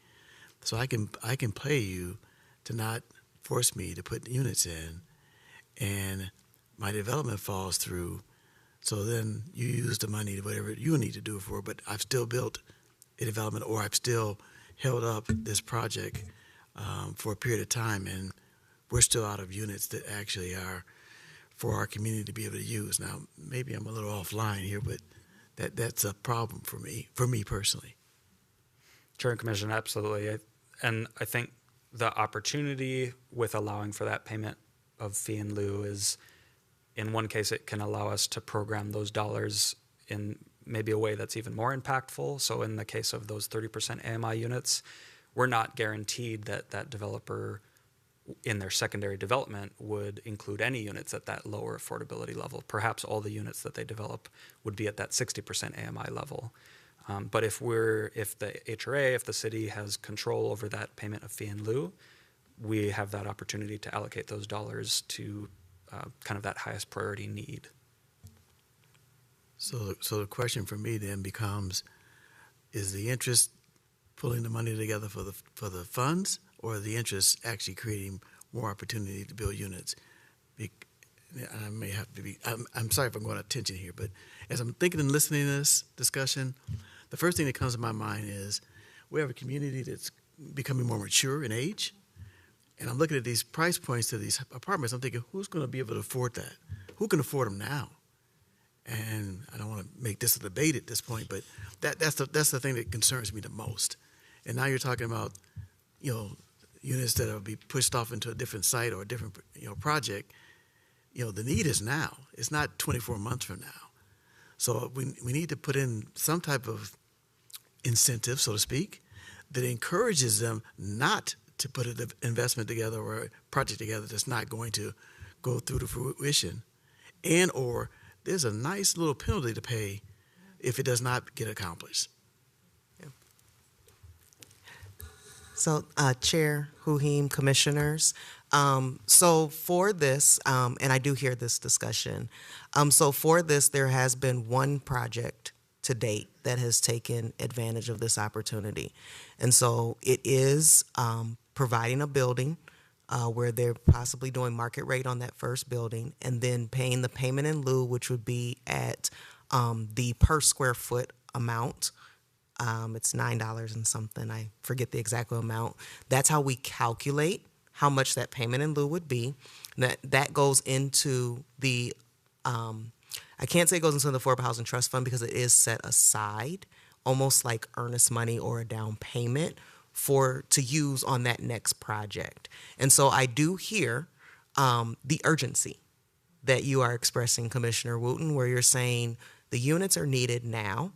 So I can pay you to not force me to put units in, and my development falls through. So then you use the money, whatever you need to do it for, but I've still built a development, or I've still held up this project for a period of time, and we're still out of units that actually are for our community to be able to use. Now, maybe I'm a little offline here, but that's a problem for me personally. Chair and Commission, absolutely. And I think the opportunity with allowing for that payment of fee in lieu is, in one case, it can allow us to program those dollars in maybe a way that's even more impactful. So in the case of those 30% AMI units, we're not guaranteed that that developer in their secondary development would include any units at that lower affordability level. Perhaps all the units that they develop would be at that 60% AMI level. But if the HRA, if the city has control over that payment of fee in lieu, we have that opportunity to allocate those dollars to kind of that highest priority need. So the question for me then becomes: is the interest pulling the money together for the funds, or the interest actually creating more opportunity to build units? I may have to be. I'm sorry if I'm going out of tension here, but as I'm thinking and listening to this discussion, the first thing that comes to my mind is we have a community that's becoming more mature in age, and I'm looking at these price points to these apartments. I'm thinking, who's going to be able to afford that? Who can afford them now? And I don't want to make this a debate at this point, but that's the thing that concerns me the most. And now you're talking about, units that will be pushed off into a different site or a different, project. The need is now. It's not 24 months from now. So we need to put in some type of incentive, so to speak, that encourages them not to put an investment together or a project together that's not going to go through to fruition, and or there's a nice little penalty to pay if it does not get accomplished. So, Chair, Huhim, Commissioners, so for this, and I do hear this discussion, so for this, there has been one project to date that has taken advantage of this opportunity. And so it is providing a building where they're possibly doing market rate on that first building, and then paying the payment in lieu, which would be at the per square foot amount. It's $9 and something. I forget the exact amount. That's how we calculate how much that payment in lieu would be. That goes into the, I can't say it goes into the Affordable Housing Trust Fund because it is set aside, almost like earnest money or a down payment to use on that next project. And so I do hear the urgency that you are expressing, Commissioner Wooten, where you're saying the units are needed now.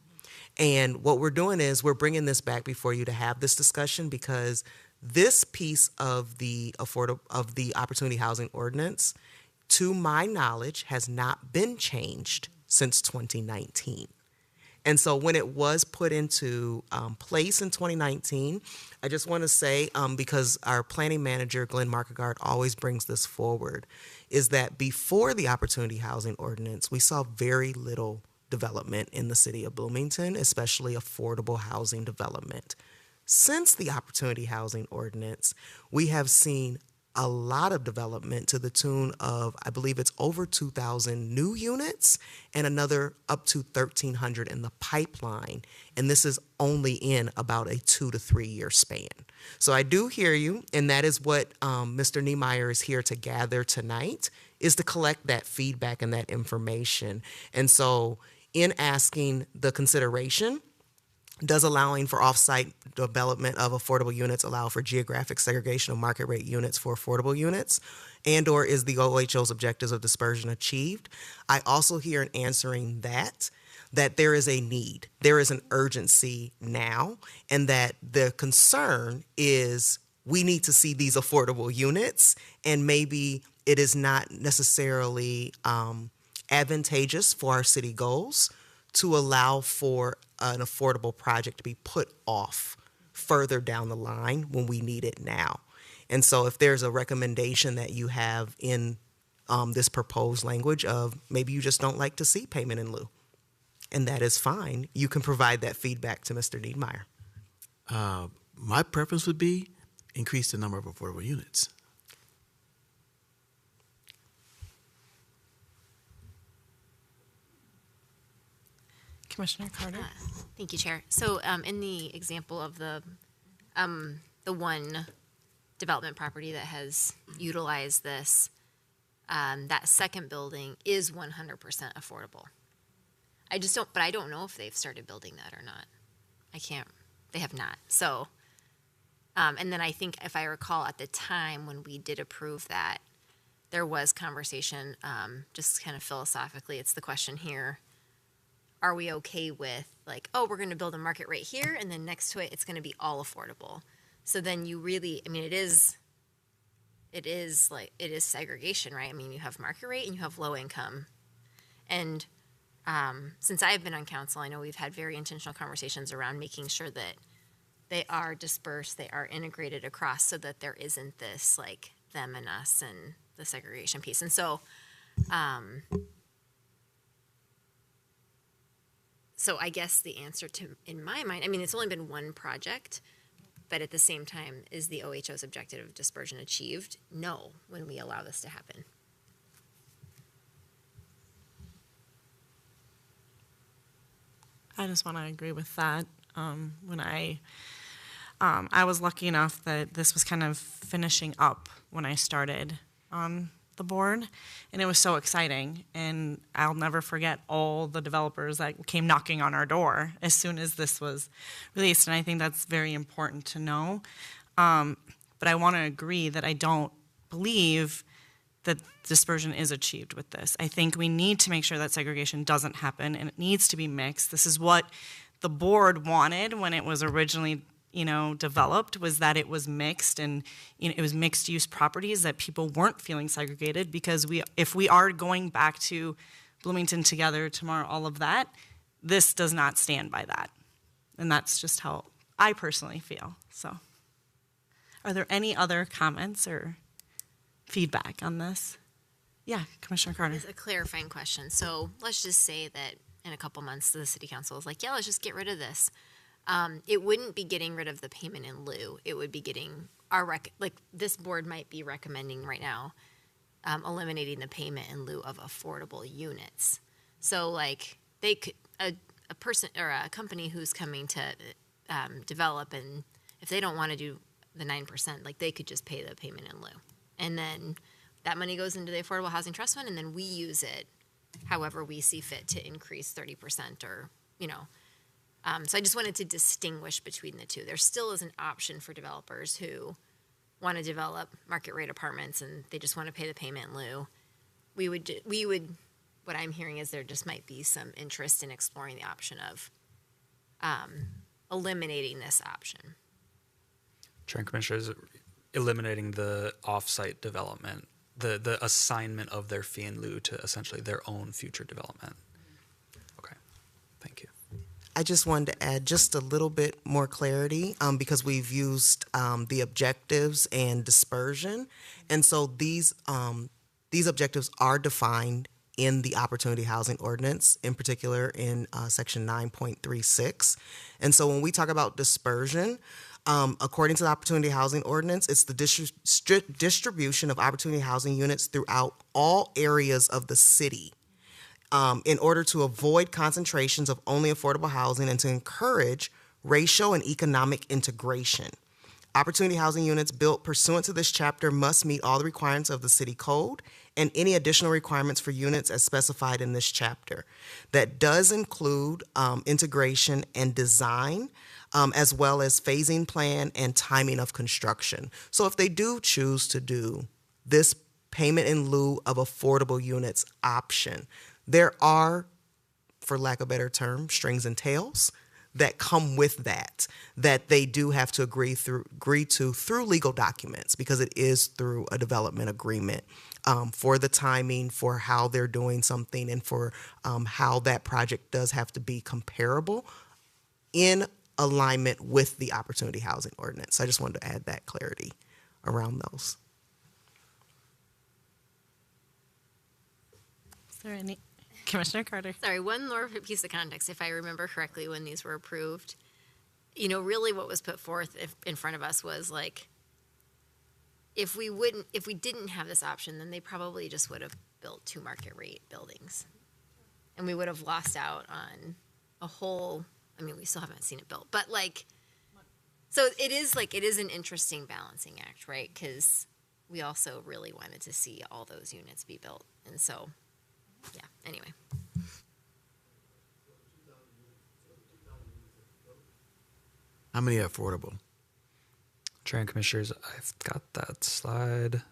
And what we're doing is we're bringing this back before you to have this discussion, because this piece of the Opportunity Housing Ordinance, to my knowledge, has not been changed since 2019. And so when it was put into place in 2019, I just want to say, because our planning manager, Glenn Markegard, always brings this forward, is that before the Opportunity Housing Ordinance, we saw very little development in the city of Bloomington, especially affordable housing development. Since the Opportunity Housing Ordinance, we have seen a lot of development to the tune of, I believe it's over 2,000 new units and another up to 1,300 in the pipeline. And this is only in about a 2 to 3 year span. So I do hear you, and that is what Mr. Niemeyer is here to gather tonight, is to collect that feedback and that information. And so in asking the consideration, does allowing for off-site development of affordable units allow for geographic segregation of market rate units for affordable units, and or is the OHO's objectives of dispersion achieved? I also hear in answering that there is a need, there is an urgency now, and that the concern is we need to see these affordable units, and maybe it is not necessarily advantageous for our city goals to allow for an affordable project to be put off further down the line when we need it now. And so if there's a recommendation that you have in this proposed language of maybe you just don't like to see payment in lieu, and that is fine, you can provide that feedback to Mr. Niemeyer. My preference would be increase the number of affordable units. Commissioner Carter. Thank you, Chair. So in the example of the one development property that has utilized this, that second building is 100% affordable. I don't know if they've started building that or not. They have not. So, and then I think if I recall at the time when we did approve that, there was conversation, just kind of philosophically, it's the question here, are we okay with like, oh, we're going to build a market rate here, and then next to it, it's going to be all affordable. So then you really, I mean, it is segregation, right? I mean, you have market rate and you have low income. And since I've been on council, I know we've had very intentional conversations around making sure that they are dispersed, they are integrated across, so that there isn't this like them and us and the segregation piece. And so, so I guess the answer to, in my mind, I mean, it's only been one project, but at the same time, is the OHO's objective of dispersion achieved? No, when we allow this to happen. I just want to agree with that. When I was lucky enough that this was kind of finishing up when I started on the board, and it was so exciting. And I'll never forget all the developers that came knocking on our door as soon as this was released. And I think that's very important to know. But I want to agree that I don't believe that dispersion is achieved with this. I think we need to make sure that segregation doesn't happen, and it needs to be mixed. This is what the board wanted when it was originally, developed, was that it was mixed, and it was mixed use properties, that people weren't feeling segregated, because if we are going back to Bloomington together tomorrow, all of that, this does not stand by that. And that's just how I personally feel. So are there any other comments or feedback on this? Yeah, Commissioner Carter. It's a clarifying question. So let's just say that in a couple months, the city council is like, yeah, let's just get rid of this. It wouldn't be getting rid of the payment in lieu. It would be getting this board might be recommending right now, eliminating the payment in lieu of affordable units. So like they could, a person or a company who's coming to develop, and if they don't want to do the 9%, like they could just pay the payment in lieu. And then that money goes into the Affordable Housing Trust Fund, and then we use it however we see fit to increase 30% or, so I just wanted to distinguish between the two. There still is an option for developers who want to develop market rate apartments and they just want to pay the payment in lieu. We would, what I'm hearing is there just might be some interest in exploring the option of eliminating this option. Chair and Commissioners, eliminating the off-site development, the assignment of their fee in lieu to essentially their own future development. Okay, thank you. I just wanted to add just a little bit more clarity because we've used the objectives and dispersion. And so these objectives are defined in the Opportunity Housing Ordinance, in particular in Section 9.36. And so when we talk about dispersion, according to the Opportunity Housing Ordinance, it's the distribution of opportunity housing units throughout all areas of the city in order to avoid concentrations of only affordable housing and to encourage racial and economic integration. Opportunity housing units built pursuant to this chapter must meet all the requirements of the city code and any additional requirements for units as specified in this chapter. That does include integration and design, as well as phasing plan and timing of construction. So if they do choose to do this payment in lieu of affordable units option, there are, for lack of a better term, strings and tails that come with that they do have to agree to through legal documents, because it is through a development agreement for the timing, for how they're doing something, and for how that project does have to be comparable in alignment with the Opportunity Housing Ordinance. I just wanted to add that clarity around those. Is there any? Commissioner Carter. Sorry, one more piece of context. If I remember correctly, when these were approved, really what was put forth in front of us was like, if we didn't have this option, then they probably just would have built 2 market rate buildings. And we would have lost out on a whole, we still haven't seen it built, but so it is an interesting balancing act, right? Because we also really wanted to see all those units be built. And so, yeah, anyway. How many are affordable? Chair and Commissioners, I've got that slide.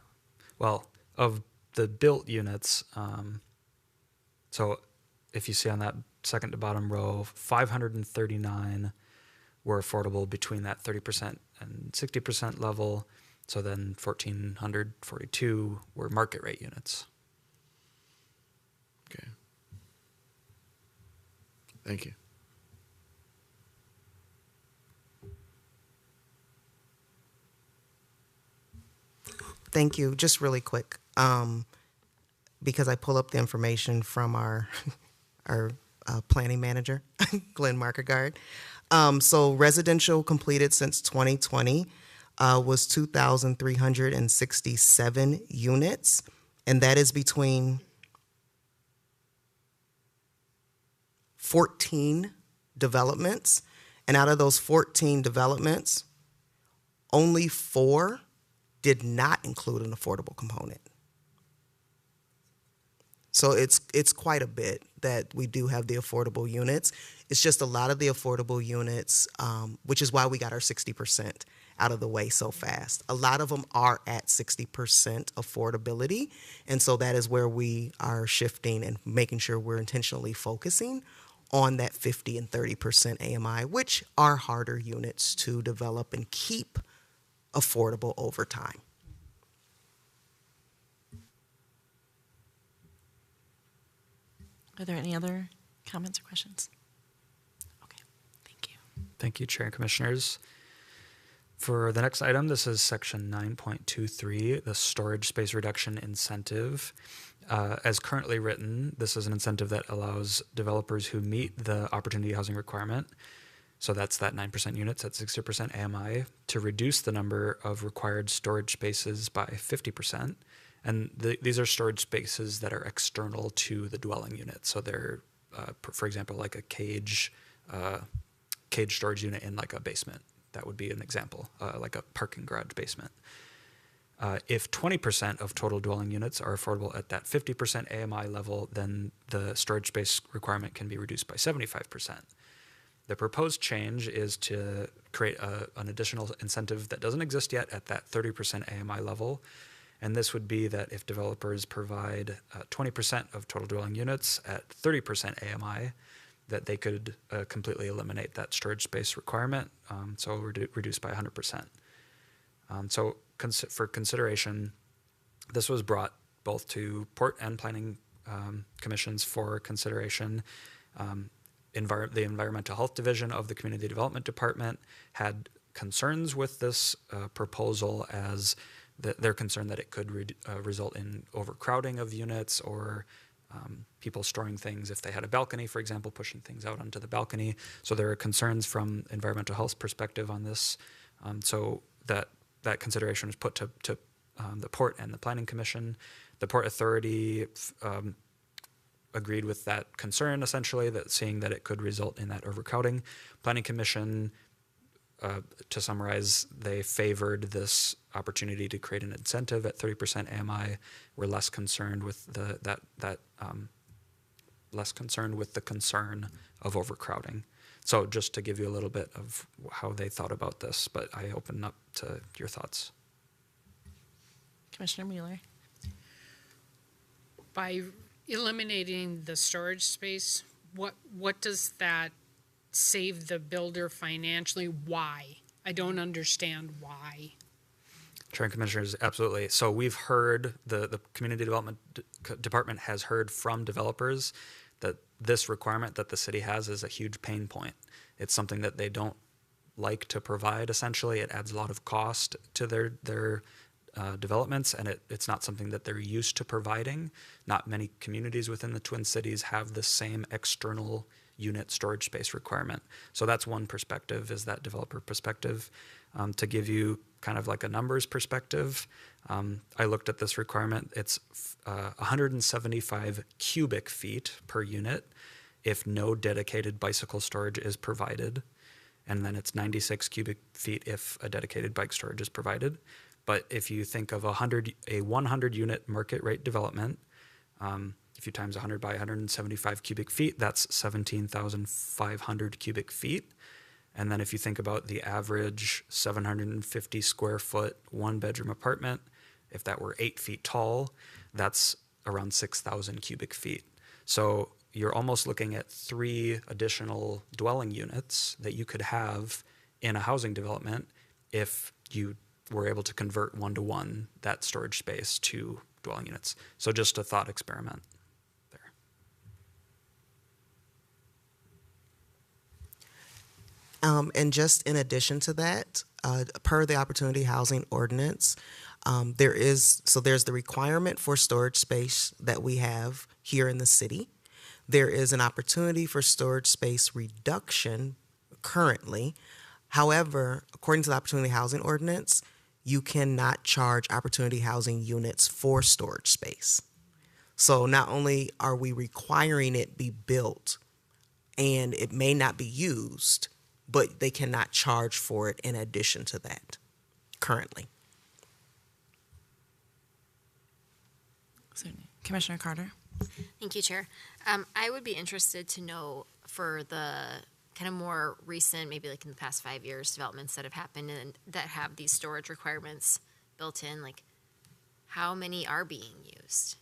Well, of the built units, so if you see on that second to bottom row, 539 were affordable between that 30% and 60% level. So then 1,442 were market rate units. Okay. Thank you. Thank you. Just really quick, because I pull up the information from our our planning manager, Glenn Markegard. So residential completed since 2020 was 2,367 units, and that is between 14 developments. And out of those 14 developments, only 4 did not include an affordable component. So it's quite a bit that we do have the affordable units. It's just a lot of the affordable units, which is why we got our 60% out of the way so fast. A lot of them are at 60% affordability, and so that is where we are shifting and making sure we're intentionally focusing on that 50 and 30% AMI, which are harder units to develop and keep affordable over time. Are there any other comments or questions? Okay, thank you. Thank you, Chair and Commissioners. For the next item, this is section 9.23, the storage space reduction incentive. As currently written, this is an incentive that allows developers who meet the opportunity housing requirement, so that's that 9% units at 60% AMI, to reduce the number of required storage spaces by 50%. And these are storage spaces that are external to the dwelling unit. So they're, for example, like a cage storage unit in like a basement. That would be an example, like a parking garage basement. If 20% of total dwelling units are affordable at that 50% AMI level, then the storage space requirement can be reduced by 75%. The proposed change is to create an additional incentive that doesn't exist yet at that 30% AMI level. And this would be that if developers provide 20% of total dwelling units at 30% AMI, that they could completely eliminate that storage space requirement, so reduced by 100%. So for consideration, this was brought both to Port and Planning Commissions for consideration. The Environmental Health Division of the Community Development Department had concerns with this proposal, as they're concerned that it could result in overcrowding of units, or people storing things, if they had a balcony, for example, pushing things out onto the balcony. So there are concerns from environmental health perspective on this. So that consideration was put to the Port and the Planning Commission. The Port Authority agreed with that concern, essentially, that seeing that it could result in that overcrowding. Planning Commission, to summarize, they favored this opportunity to create an incentive at 30% AMI. We're less concerned with less concerned with the concern of overcrowding. So just to give you a little bit of how they thought about this, but I open up to your thoughts. Commissioner Mueller. By eliminating the storage space, what does that save the builder financially? Why? I don't understand why. Chair and Commissioners, absolutely. So we've heard, the Community Development Department has heard from developers that this requirement that the city has is a huge pain point. It's something that they don't like to provide, essentially. It adds a lot of cost to their developments, and it's not something that they're used to providing. Not many communities within the Twin Cities have the same external unit storage space requirement. So that's one perspective, is that developer perspective. To give you kind of like a numbers perspective, I looked at this requirement. It's 175 cubic feet per unit if no dedicated bicycle storage is provided. And then it's 96 cubic feet if a dedicated bike storage is provided. But if you think of a 100 unit market rate development, if you times 100 by 175 cubic feet, that's 17,500 cubic feet. And then if you think about the average 750 square foot one bedroom apartment, if that were 8 feet tall, that's around 6,000 cubic feet. So you're almost looking at 3 additional dwelling units that you could have in a housing development if you were able to convert 1-to-1 that storage space to dwelling units. So just a thought experiment there. And just in addition to that, per the Opportunity Housing Ordinance, there's the requirement for storage space that we have here in the city. There is an opportunity for storage space reduction currently. However, according to the Opportunity Housing Ordinance, you cannot charge opportunity housing units for storage space. So not only are we requiring it be built and it may not be used, but they cannot charge for it in addition to that currently. Commissioner Carter? Thank you, Chair. I would be interested to know for the kind of more recent, maybe like in the past 5 years, developments that have happened and that have these storage requirements built in, like how many are being used?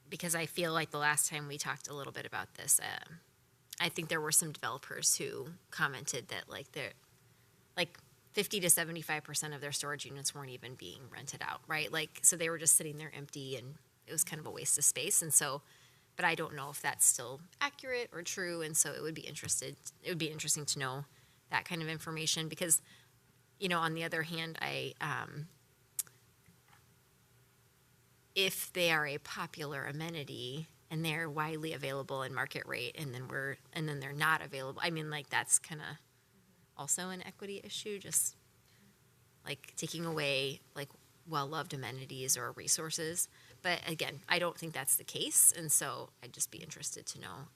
Because I feel like the last time we talked a little bit about this, I think there were some developers who commented that like 50 to 75% of their storage units weren't even being rented out, right? Like, so they were just sitting there empty and it was kind of a waste of space. And so, but I don't know if that's still accurate or true. And so it would be interesting to know that kind of information because, on the other hand, if they are a popular amenity and they're widely available in market rate and then they're not available, I mean, like that's kind of also an equity issue, just like taking away like well-loved amenities or resources. But again, I don't think that's the case. And so I'd just be interested to know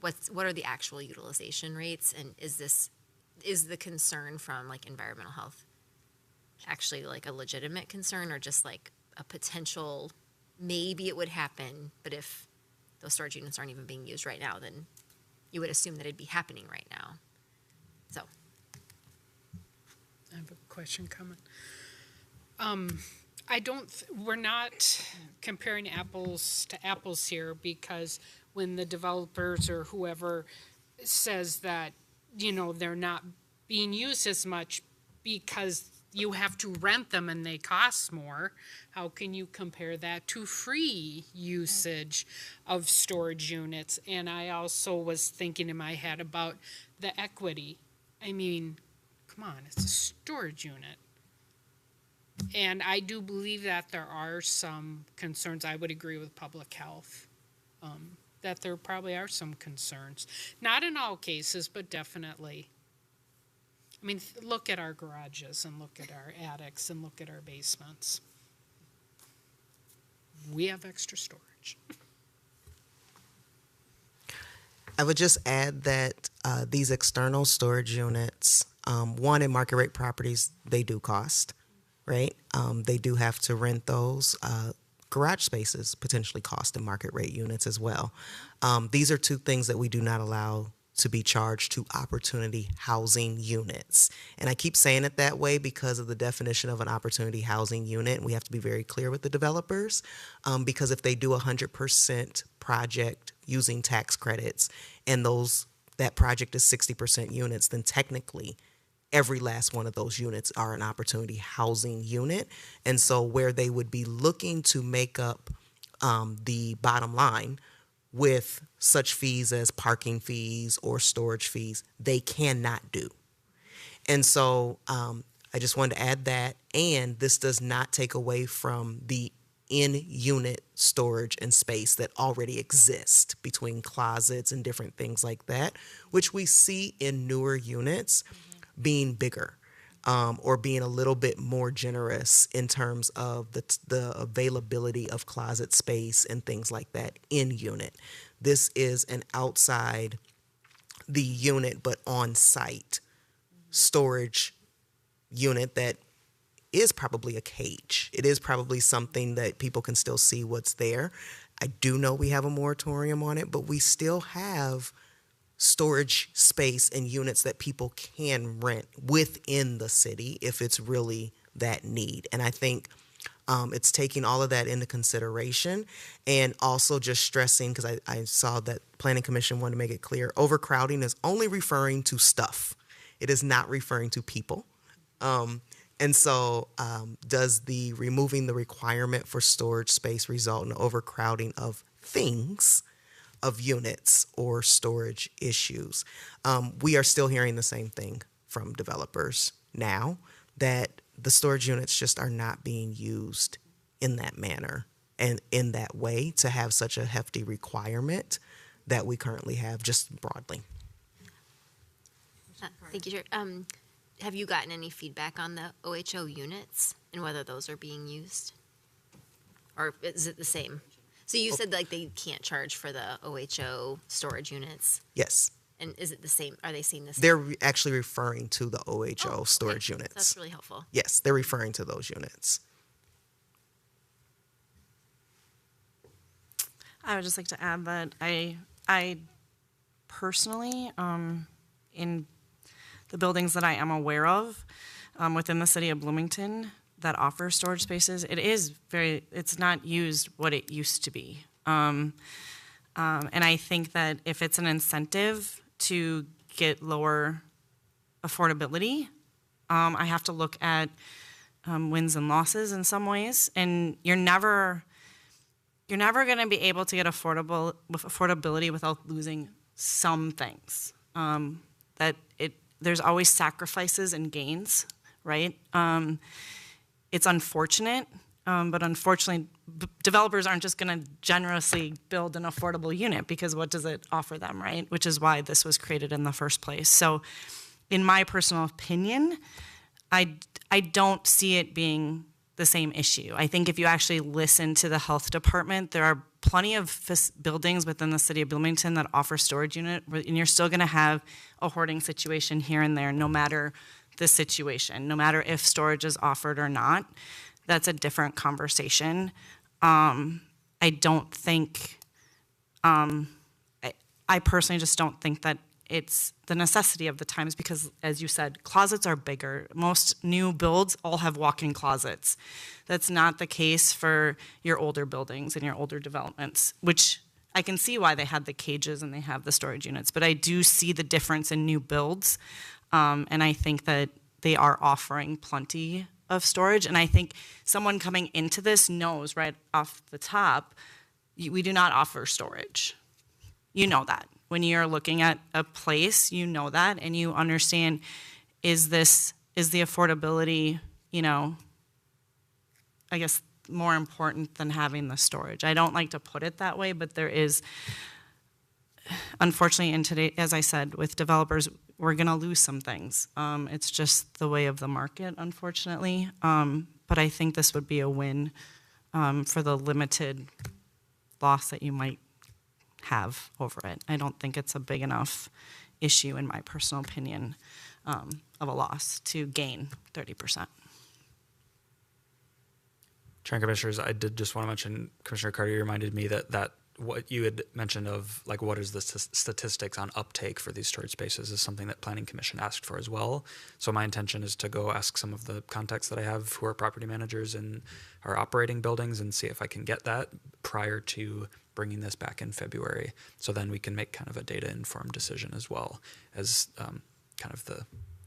what are the actual utilization rates, and is the concern from like environmental health actually like a legitimate concern or just like a potential, maybe it would happen, but if those storage units aren't even being used right now, then you would assume that it'd be happening right now. So. I have a question comment. We're not comparing apples to apples here because when the developers or whoever says that, they're not being used as much because you have to rent them and they cost more, how can you compare that to free usage of storage units? And I also was thinking in my head about the equity. I mean, come on, it's a storage unit. And I do believe that there are some concerns. I would agree with public health, that there probably are some concerns. Not in all cases, but definitely. I mean, look at our garages and look at our attics and look at our basements. We have extra storage. I would just add that these external storage units, one, in market rate properties, they do cost, right? They do have to rent those. Garage spaces potentially cost in market rate units as well. These are two things that we do not allow to be charged to opportunity housing units. And I keep saying it that way because of the definition of an opportunity housing unit. And we have to be very clear with the developers because if they do 100% project using tax credits and that project is 60% units, then technically every last one of those units are an opportunity housing unit. And so where they would be looking to make up the bottom line with such fees as parking fees or storage fees, they cannot do. And so I just wanted to add that. And this does not take away from the in-unit storage and space that already exist between closets and different things like that, which we see in newer units being bigger. Or being a little bit more generous in terms of the availability of closet space and things like that in unit. This is an outside the unit but on-site storage unit that is probably a cage. It is probably something that people can still see what's there. I do know we have a moratorium on it, but we still have storage space and units that people can rent within the city if it's really that need. And I think it's taking all of that into consideration and also just stressing, because I saw that Planning Commission wanted to make it clear, overcrowding is only referring to stuff. It is not referring to people. And so does the removing the requirement for storage space result in overcrowding of things, of units or storage issues? We are still hearing the same thing from developers now that the storage units just are not being used in that manner and in that way to have such a hefty requirement that we currently have just broadly. Thank you, Chair. Have you gotten any feedback on the OHO units and whether those are being used? Or is it the same? So you said like they can't charge for the OHO storage units. Yes, And is it the same? Are they seeing the same? they're actually referring to the OHO Oh, okay. storage units. That's really helpful. Yes, they're referring to those units. I would just like to add that I personally, in the buildings that I am aware of within the city of Bloomington that offer storage spaces, it's not used what it used to be. And I think that if it's an incentive to get lower affordability, I have to look at wins and losses in some ways, and you're never going to be able to get affordability without losing some things. There's always sacrifices and gains, right? It's unfortunate, but unfortunately, developers aren't just going to generously build an affordable unit because what does it offer them, right? Which is why this was created in the first place. So, in my personal opinion, I don't see it being the same issue. I think if you actually listen to the health department, there are plenty of buildings within the city of Bloomington that offer storage unit, and you're still going to have a hoarding situation here and there, no matter the situation, no matter if storage is offered or not. That's a different conversation. I don't think, I personally just don't think that it's the necessity of the times because, as you said, closets are bigger. Most new builds all have walk-in closets. That's not the case for your older buildings and your older developments, which I can see why they had the cages and they have the storage units. But I do see the difference in new builds, and I think that they are offering plenty of storage. And I think someone coming into this knows right off the top, we do not offer storage. You know that. When you're looking at a place, you know that, and you understand, is the affordability, I guess, more important than having the storage? I don't like to put it that way, but there is, unfortunately, in today, as I said, with developers, we're going to lose some things. It's just the way of the market, unfortunately. But I think this would be a win for the limited loss that you might have over it. I don't think it's a big enough issue, in my personal opinion, of a loss to gain 30%. Chair and Commissioners, I did just want to mention, Commissioner Carter, you reminded me that what you had mentioned of like what is the statistics on uptake for these storage spaces is something that Planning Commission asked for as well. So my intention is to go ask some of the contacts that I have who are property managers in our operating buildings and see if I can get that prior to bringing this back in February. So then we can make kind of a data-informed decision as well as kind of the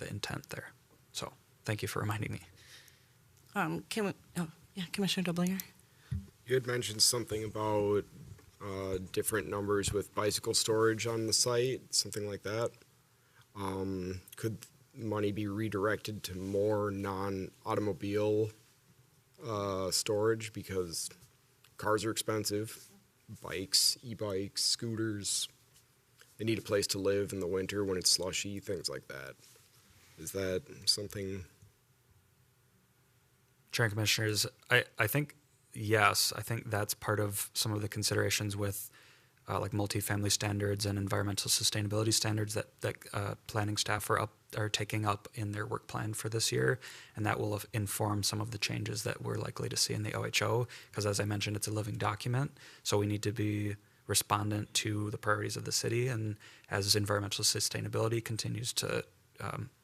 intent there. So thank you for reminding me. Commissioner Dublinger. You had mentioned something about different numbers with bicycle storage on the site, something like that. Could money be redirected to more non-automobile storage because cars are expensive, bikes, e-bikes, scooters, they need a place to live in the winter when it's slushy, things like that. Is that something? Chair and Commissioners, I think, yes, I think that's part of some of the considerations with like multifamily standards and environmental sustainability standards that planning staff are taking up in their work plan for this year, and that will inform some of the changes that we're likely to see in the OHO, because as I mentioned, it's a living document, so we need to be respondent to the priorities of the city, and as environmental sustainability continues to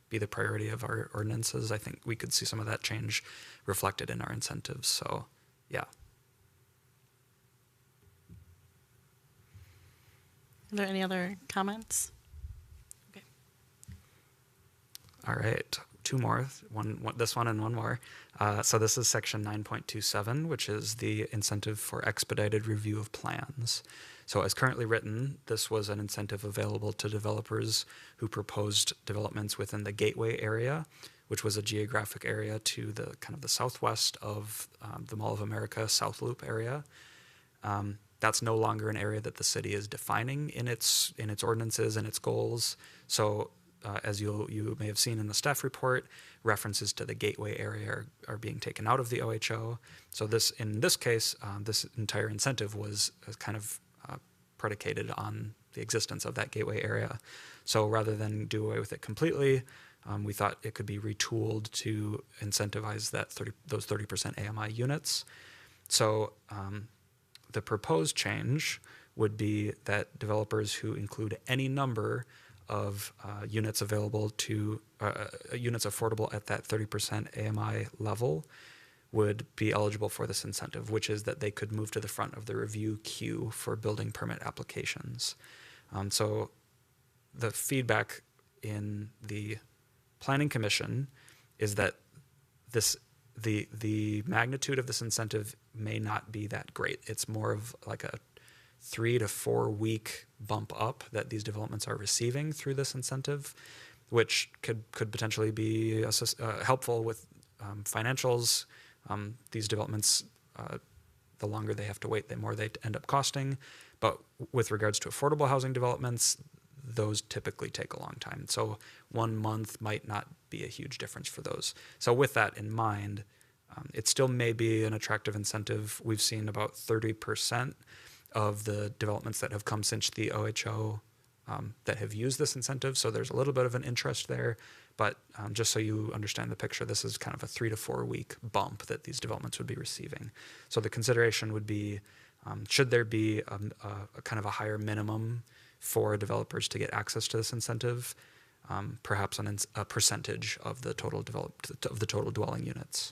be the priority of our ordinances, I think we could see some of that change reflected in our incentives, so yeah. Are there any other comments? Okay. All right, two more, this one and one more. So this is section 9.27, which is the incentive for expedited review of plans. So as currently written, this was an incentive available to developers who proposed developments within the Gateway area, which was a geographic area to the kind of the southwest of the Mall of America, South Loop area. That's no longer an area that the city is defining in its ordinances and its goals. So as you may have seen in the staff report, references to the Gateway area are being taken out of the OHO. So in this case, this entire incentive was kind of predicated on the existence of that Gateway area. So rather than do away with it completely, we thought it could be retooled to incentivize those 30% AMI units. So the proposed change would be that developers who include any number of units available to units affordable at that 30% AMI level would be eligible for this incentive, which is that they could move to the front of the review queue for building permit applications. So the feedback in the Planning Commission is that the magnitude of this incentive may not be that great. It's more of like a 3 to 4 week bump up that these developments are receiving through this incentive, which could potentially be helpful with financials. These developments, the longer they have to wait, the more they end up costing. But with regards to affordable housing developments, those typically take a long time. So 1 month might not be a huge difference for those. So with that in mind, it still may be an attractive incentive. We've seen about 30% of the developments that have come since the OHO that have used this incentive. So there's a little bit of an interest there. But just so you understand the picture, this is kind of a 3 to 4 week bump that these developments would be receiving. So the consideration would be, should there be a kind of a higher minimum for developers to get access to this incentive, perhaps a percentage of the total dwelling units.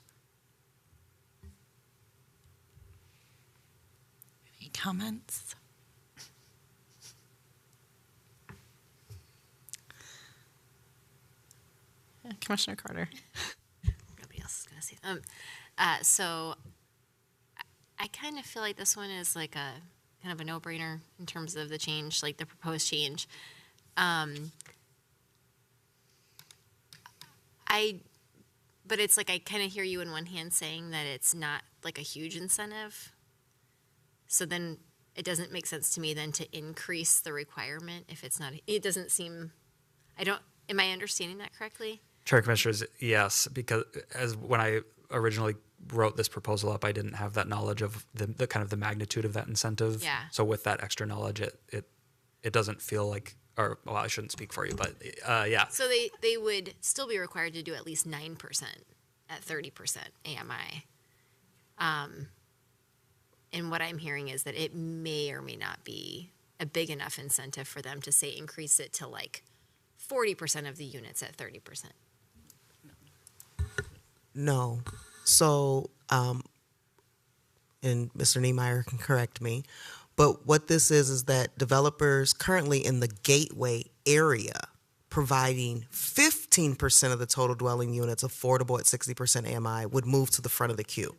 Any comments? Commissioner Carter. Nobody else is going to say them. So I kind of feel like this one is like a kind of a no-brainer in terms of the change, like the proposed change. But it's like I kind of hear you in one hand saying that it's not like a huge incentive. So then it doesn't make sense to me then to increase the requirement if it's not, it doesn't seem, am I understanding that correctly? Chair Commissioners, yes, because when I originally wrote this proposal up, I didn't have that knowledge of the kind of the magnitude of that incentive. Yeah. So with that extra knowledge, it doesn't feel like, or well, I shouldn't speak for you, but yeah. So they would still be required to do at least 9% at 30% AMI. And what I'm hearing is that it may or may not be a big enough incentive for them to say increase it to like 40% of the units at 30%. No. So, and Mr. Niemeyer can correct me, but what this is that developers currently in the Gateway area providing 15% of the total dwelling units affordable at 60% AMI would move to the front of the queue.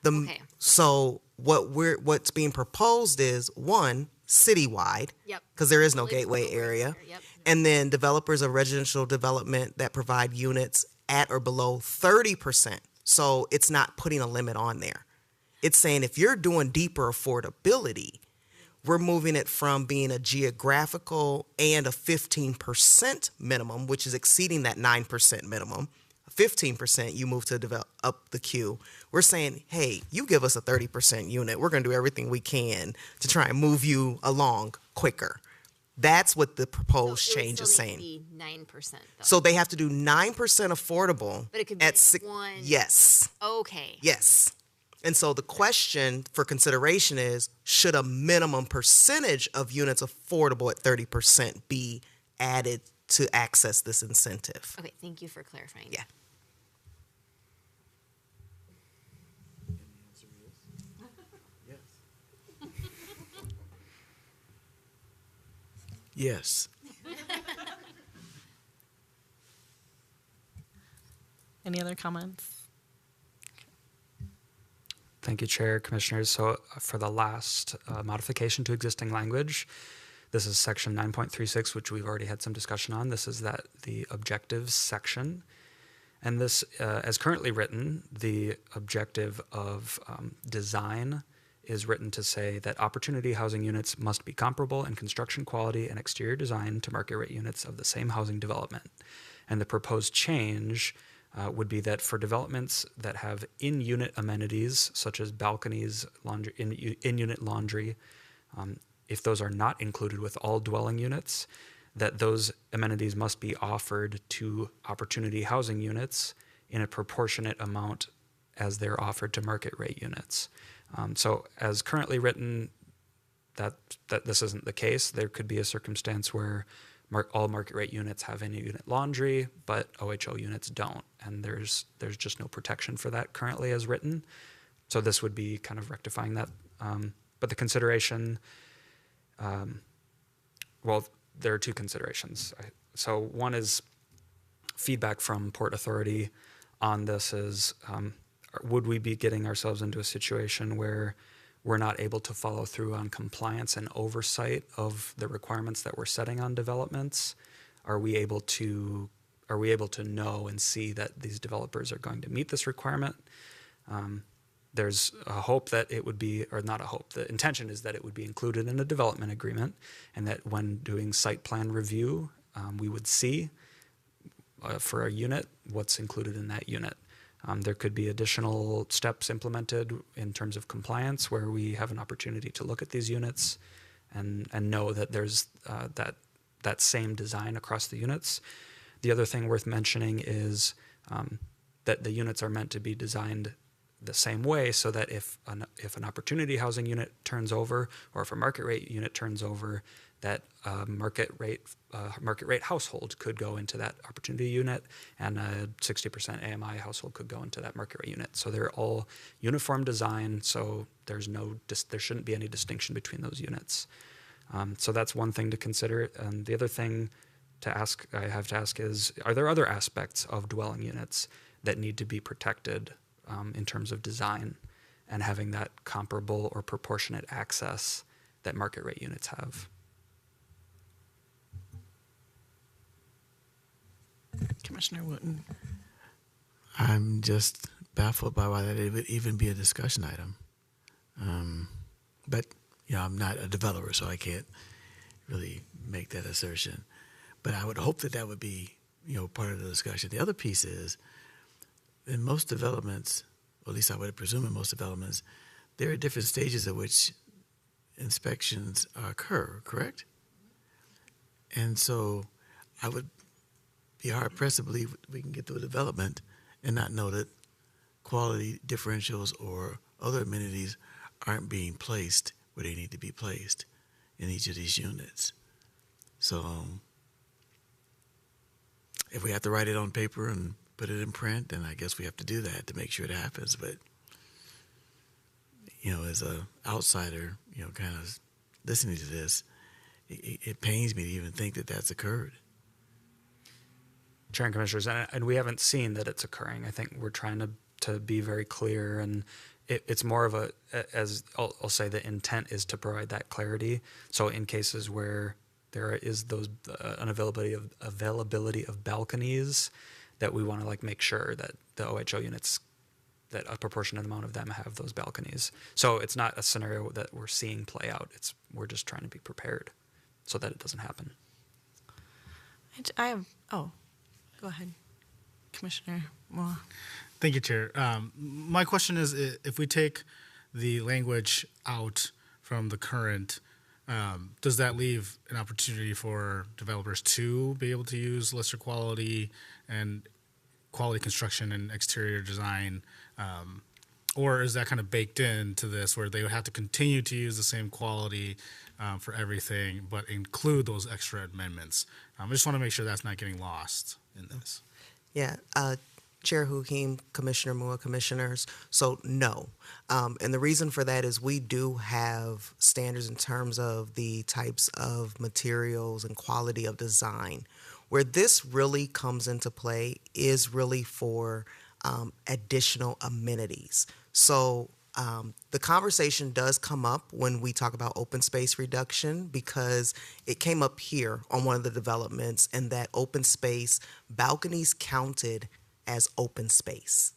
Okay. So what's being proposed is one, citywide, Yep. because there is no Totally Gateway over area, there, yep. and then developers of residential development that provide units at or below 30%. So it's not putting a limit on there. It's saying if you're doing deeper affordability, we're moving it from being a geographical and a 15% minimum, which is exceeding that 9% minimum. 15%, you move to develop up the queue. We're saying, hey, you give us a 30% unit. We're going to do everything we can to try and move you along quicker. That's what the proposed So it would change still is need to saying. be 9% though. So they have to do 9% affordable. But it could be at one. Yes. Okay. Yes. And so the question for consideration is, should a minimum percentage of units affordable at 30% be added to access this incentive? Okay, thank you for clarifying. Yeah. Yes. Any other comments? Thank you, Chair, Commissioners. So for the last modification to existing language, this is section 9.36, which we've already had some discussion on. This is the objectives section. And this, as currently written, the objective of design is written to say that opportunity housing units must be comparable in construction quality and exterior design to market rate units of the same housing development. And the proposed change would be that for developments that have in-unit amenities, such as balconies, laundry, in-unit laundry, if those are not included with all dwelling units, that those amenities must be offered to opportunity housing units in a proportionate amount as they're offered to market rate units. So as currently written, that this isn't the case. There could be a circumstance where all market rate units have in-unit laundry, but OHO units don't, and there's just no protection for that currently as written. So this would be kind of rectifying that. But the consideration, well, there are two considerations. So one is feedback from Port Authority on this is, would we be getting ourselves into a situation where we're not able to follow through on compliance and oversight of the requirements that we're setting on developments? Are we able to know and see that these developers are going to meet this requirement? There's a hope that it would be, or not a hope, the intention is that it would be included in a development agreement, and that when doing site plan review, we would see for a unit what's included in that unit. There could be additional steps implemented in terms of compliance where we have an opportunity to look at these units and know that there's that same design across the units. The other thing worth mentioning is that the units are meant to be designed the same way, so that if an opportunity housing unit turns over, or if a market rate unit turns over, that market rate household could go into that opportunity unit, and a 60% AMI household could go into that market rate unit. So they're all uniform design, so there shouldn't be any distinction between those units. So that's one thing to consider. And the other thing I have to ask is, are there other aspects of dwelling units that need to be protected in terms of design and having that comparable or proportionate access that market rate units have? Commissioner Wooten. I'm just baffled by why that would even be a discussion item. But I'm not a developer, so I can't really make that assertion. But I would hope that would be part of the discussion. The other piece is, in most developments, or at least I would presume in most developments, there are different stages at which inspections occur, correct? And so I would be hard-pressed to believe we can get through a development and not know that quality differentials or other amenities aren't being placed where they need to be placed in each of these units. So if we have to write it on paper and put it in print, then I guess we have to do that to make sure it happens. But, as an outsider, kind of listening to this, it pains me to even think that that's occurred. Chair and Commissioners, and we haven't seen that it's occurring. I think we're trying to be very clear, and it's more of as I'll say, the intent is to provide that clarity. So in cases where there is availability of balconies, that we want to make sure that the OHO units, that a proportionate amount of them have those balconies. So it's not a scenario that we're seeing play out. We're just trying to be prepared so that it doesn't happen. Go ahead, Commissioner Moore. Thank you, Chair. My question is, if we take the language out from the current, does that leave an opportunity for developers to be able to use lesser quality and quality construction and exterior design? Or is that kind of baked into this, where they would have to continue to use the same quality for everything, but include those extra amendments? I just want to make sure that's not getting lost in this. Yeah, Chair Hukim, Commissioner Moore, Commissioners. So no, and the reason for that is we do have standards in terms of the types of materials and quality of design. Where this really comes into play is really for additional amenities. So The conversation does come up when we talk about open space reduction because it came up here on one of the developments, and that open space balconies counted as open space.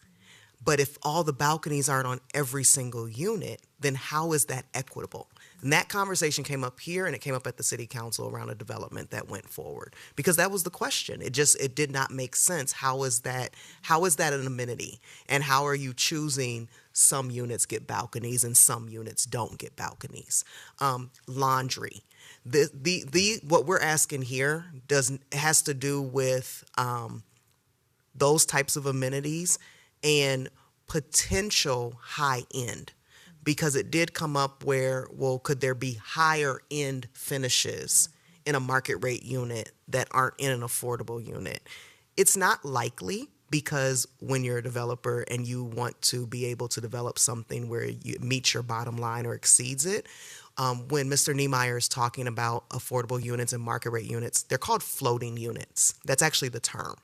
But if all the balconies aren't on every single unit, then how is that equitable? And that conversation came up here, and it came up at the city council around a development that went forward, because that was the question. It did not make sense. How is that an amenity? And how are you choosing some units get balconies and some units don't get balconies? Laundry. What we're asking here has to do with those types of amenities and potential high end, because it did come up where, well, could there be higher end finishes in a market rate unit that aren't in an affordable unit? It's not likely, because when you're a developer and you want to be able to develop something where you meet your bottom line or exceeds it, when Mr. Niemeyer is talking about affordable units and market rate units, they're called floating units. That's actually the term,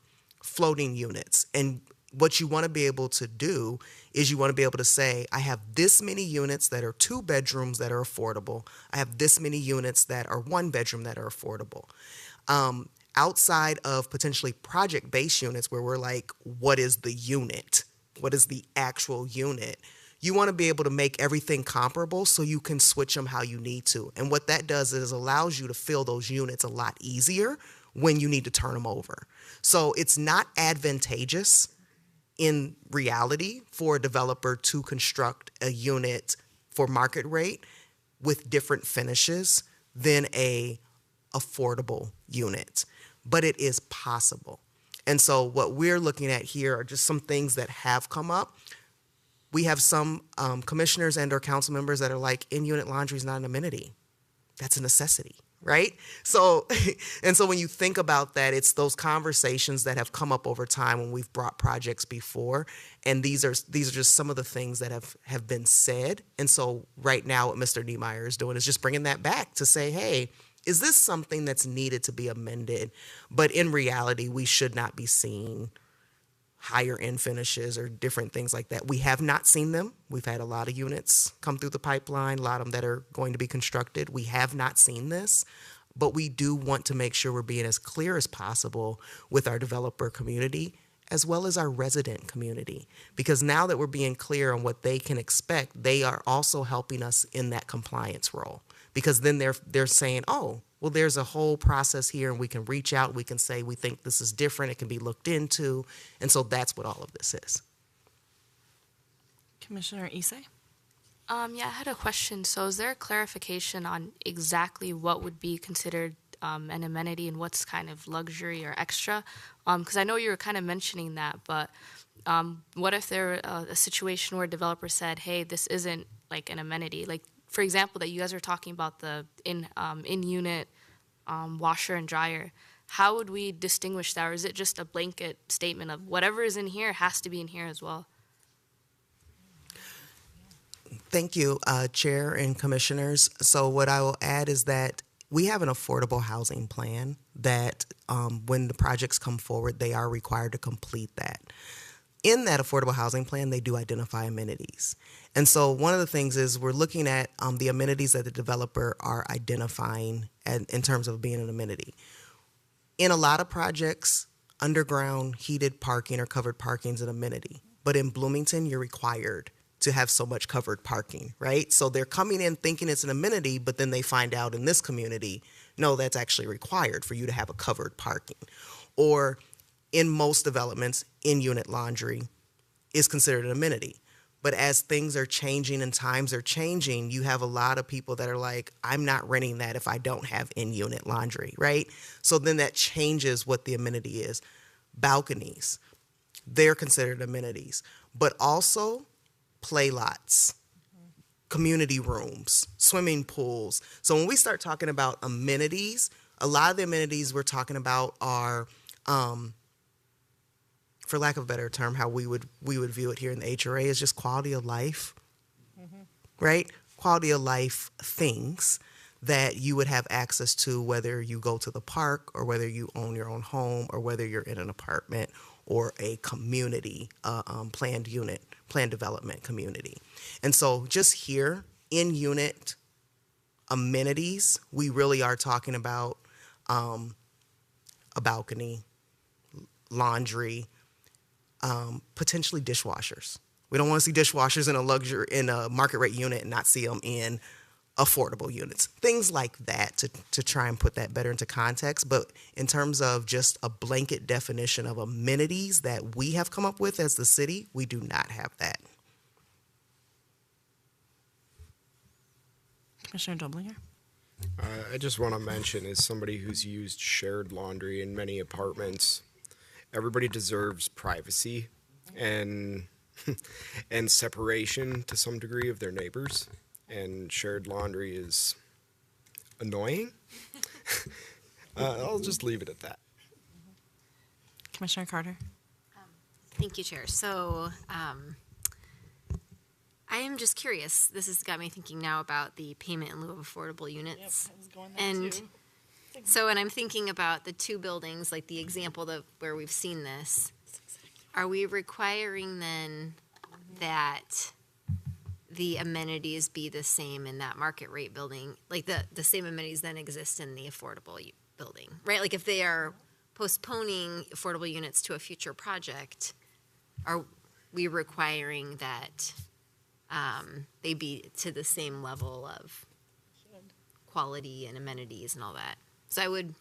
floating units. And what you want to be able to do is you want to be able to say, I have this many units that are 2 bedrooms that are affordable. I have this many units that are 1 bedroom that are affordable. Outside of potentially project-based units where we're like, what is the unit? What is the actual unit? You want to be able to make everything comparable so you can switch them how you need to. And what that does is allows you to fill those units a lot easier when you need to turn them over. So it's not advantageous in reality for a developer to construct a unit for market rate with different finishes than a affordable unit, but it is possible. And so what we're looking at here are just some things that have come up. We have some commissioners and or council members that are like, in-unit laundry is not an amenity. That's a necessity, right? So, and so when you think about that, it's those conversations that have come up over time when we've brought projects before, and these are just some of the things that have been said. And so right now what Mr. Niemeyer is doing is just bringing that back to say, hey, is this something that's needed to be amended? But in reality, we should not be seeing higher end finishes or different things like that. We have not seen them. We've had a lot of units come through the pipeline, a lot of them that are going to be constructed. We have not seen this, but we do want to make sure we're being as clear as possible with our developer community as well as our resident community. Because now that we're being clear on what they can expect, they are also helping us in that compliance role. Because then they're saying, oh, well, there's a whole process here, and we can reach out, we can say we think this is different, it can be looked into, and so that's what all of this is. Commissioner Issei? Yeah, I had a question. So is there a clarification on exactly what would be considered an amenity and what's kind of luxury or extra? Because I know you were kind of mentioning that, but what if there a situation where a developer said, hey, this isn't like an amenity? Like, for example, that you guys are talking about the in-unit washer and dryer. How would we distinguish that? Or is it just a blanket statement of whatever is in here has to be in here as well? Thank you, Chair and Commissioners. So what I will add is that we have an affordable housing plan that when the projects come forward, they are required to complete that. In that affordable housing plan, they do identify amenities. And so one of the things is we're looking at the amenities that the developer are identifying in terms of being an amenity. In a lot of projects, underground heated parking or covered parking is an amenity. But in Bloomington, you're required to have so much covered parking, right? So they're coming in thinking it's an amenity, but then they find out in this community, no, that's actually required for you to have a covered parking. Or in most developments, in-unit laundry is considered an amenity. But as things are changing and times are changing, you have a lot of people that are like, I'm not renting that if I don't have in-unit laundry, right? So then that changes what the amenity is. Balconies, they're considered amenities. But also play lots, community rooms, swimming pools. So when we start talking about amenities, a lot of the amenities we're talking about are for lack of a better term, how we would view it here in the HRA is just quality of life, right? Quality of life things that you would have access to, whether you go to the park or whether you own your own home or whether you're in an apartment or a community planned development community. And so just here in unit amenities, we really are talking about a balcony, laundry, potentially dishwashers. We don't want to see dishwashers in a market rate unit and not see them in affordable units. Things like that to try and put that better into context. But in terms of just a blanket definition of amenities that we have come up with as the city, we do not have that. Commissioner Doblinger? I just want to mention, as somebody who's used shared laundry in many apartments, everybody deserves privacy and and separation to some degree of their neighbors. And shared laundry is annoying. I'll just leave it at that. Commissioner Carter? Thank you, Chair. So I am just curious. This has got me thinking now about the payment in lieu of affordable units. And I'm thinking about the two buildings, like the example where we've seen this. Are we requiring then that the amenities be the same in that market rate building? Like the same amenities then exist in the affordable building, right? Like if they are postponing affordable units to a future project, are we requiring that they be to the same level of quality and amenities and all that? So I'm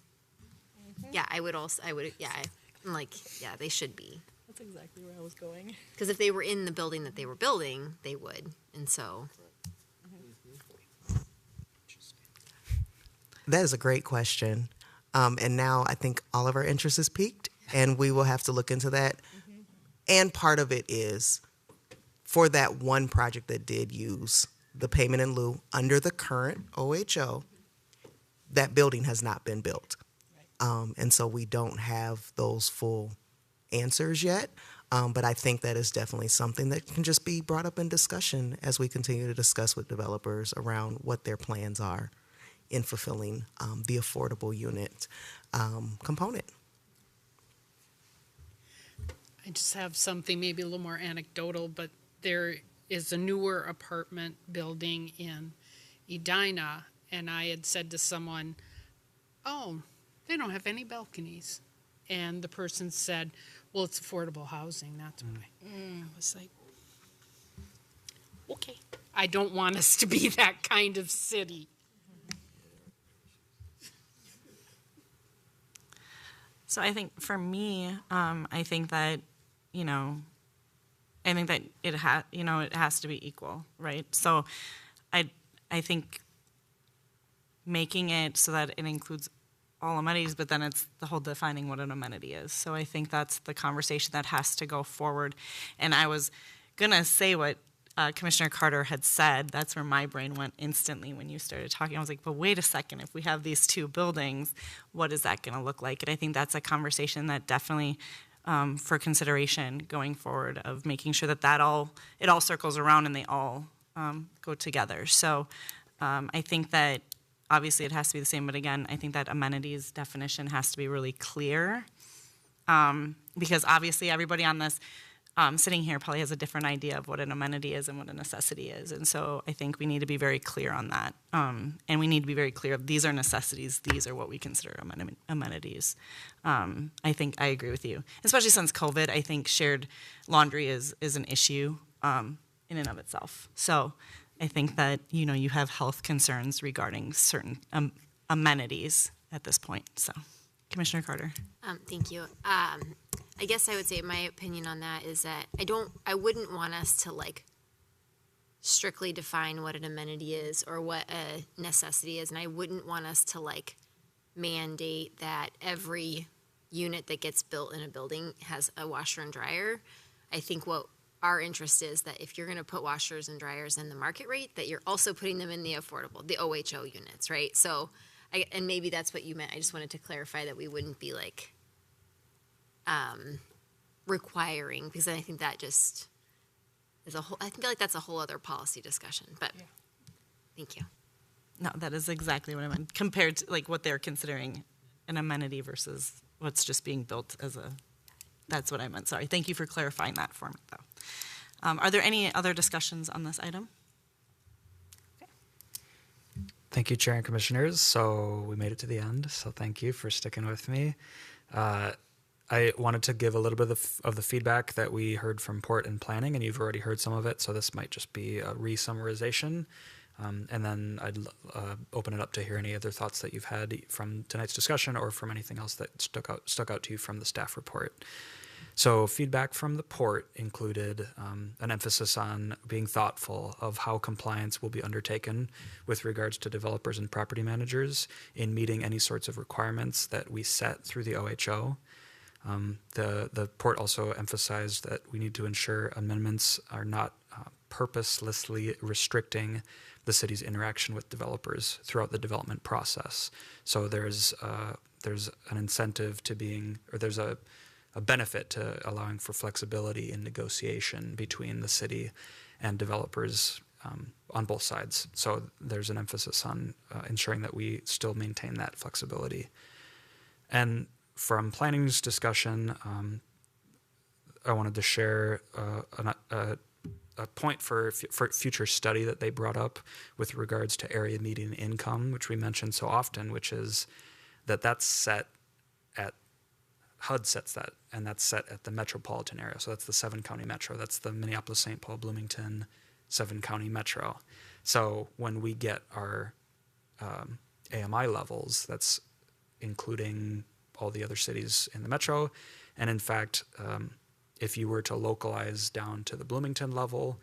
like, yeah, they should be. That's exactly where I was going. Because if they were in the building that they were building, they would. And so. That is a great question. And now I think all of our interest is piqued, and we will have to look into that. And part of it is for that one project that did use the payment in lieu under the current OHO, that building has not been built. And so we don't have those full answers yet. But I think that is definitely something that can just be brought up in discussion as we continue to discuss with developers around what their plans are in fulfilling the affordable unit component. I just have something maybe a little more anecdotal, but there is a newer apartment building in Edina, and I had said to someone, oh, they don't have any balconies. And the person said, well, it's affordable housing, that's why. I was like, okay. I don't want us to be that kind of city. So I think for me, I think that, it has to be equal, right? So I think making it so that it includes all amenities, but then it's the whole defining what an amenity is. So I think that's the conversation that has to go forward. And I was going to say what Commissioner Carter had said. That's where my brain went instantly when you started talking. I was like, but wait a second, if we have these two buildings, what is that going to look like? And I think that's a conversation that definitely for consideration going forward of making sure that it all circles around and they all go together. So I think that obviously it has to be the same, but again, I think that amenities definition has to be really clear because obviously everybody on this sitting here probably has a different idea of what an amenity is and what a necessity is. And so I think we need to be very clear on that. And we need to be very clear of these are necessities, these are what we consider amenities. I think I agree with you. Especially since COVID, I think shared laundry is an issue in and of itself. So I think that, you have health concerns regarding certain amenities at this point. So, Commissioner Carter. Thank you. I guess I would say my opinion on that is that I wouldn't want us to strictly define what an amenity is or what a necessity is. And I wouldn't want us to mandate that every unit that gets built in a building has a washer and dryer. I think what our interest is that if you're going to put washers and dryers in the market rate, that you're also putting them in the OHO units, right? So, and maybe that's what you meant. I just wanted to clarify that we wouldn't be requiring, because I think that just is I feel like that's a whole other policy discussion, but thank you. No, that is exactly what I meant, compared to like what they're considering an amenity versus what's just being built as a, that's what I meant, sorry. Thank you for clarifying that for me, though. Are there any other discussions on this item? Thank you, Chair and Commissioners. So we made it to the end, so thank you for sticking with me. I wanted to give a little bit of the feedback that we heard from Port and Planning, and you've already heard some of it, so this might just be a re-summarization. And then I'd open it up to hear any other thoughts that you've had from tonight's discussion or from anything else that stuck out to you from the staff report. So feedback from the port included an emphasis on being thoughtful of how compliance will be undertaken with regards to developers and property managers in meeting any sorts of requirements that we set through the OHO. The port also emphasized that we need to ensure amendments are not purposelessly restricting the city's interaction with developers throughout the development process. So there's an incentive to being, or there's a benefit to allowing for flexibility in negotiation between the city and developers on both sides. So there's an emphasis on ensuring that we still maintain that flexibility. And from planning's discussion, I wanted to share a point for future study that they brought up with regards to area median income, which we mentioned so often, which is that's set at, HUD sets that, and that's set at the metropolitan area. So that's the 7-county metro. That's the Minneapolis, St. Paul, Bloomington 7-county metro. So when we get our AMI levels, that's including all the other cities in the metro. And in fact, if you were to localize down to the Bloomington level,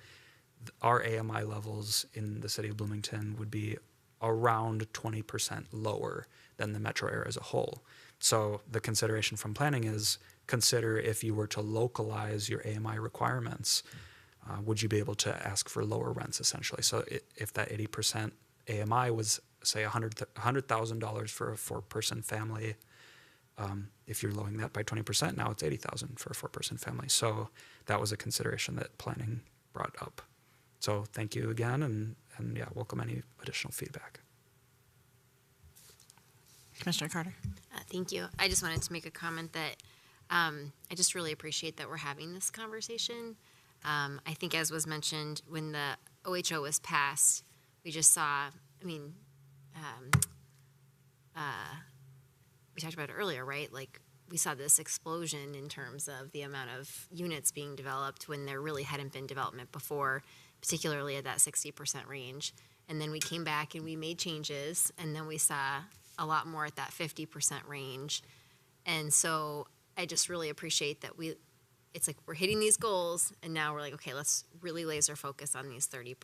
our AMI levels in the city of Bloomington would be around 20% lower than the metro area as a whole. So the consideration from planning is consider if you were to localize your AMI requirements, would you be able to ask for lower rents essentially? So if that 80% AMI was say $100,000 for a 4-person family, if you're lowering that by 20%, now it's $80,000 for a 4-person family. So that was a consideration that planning brought up. So thank you again, and yeah, welcome any additional feedback. Commissioner Carter? Thank you. I just wanted to make a comment that I just really appreciate that we're having this conversation. I think as was mentioned, when the OHO was passed, we just saw, we talked about it earlier, right? Like we saw this explosion in terms of the amount of units being developed when there really hadn't been development before, particularly at that 60% range. And then we came back and we made changes, and then we saw a lot more at that 50% range. And so I just really appreciate that it's like we're hitting these goals, and now we're like, okay, let's really laser focus on these 30%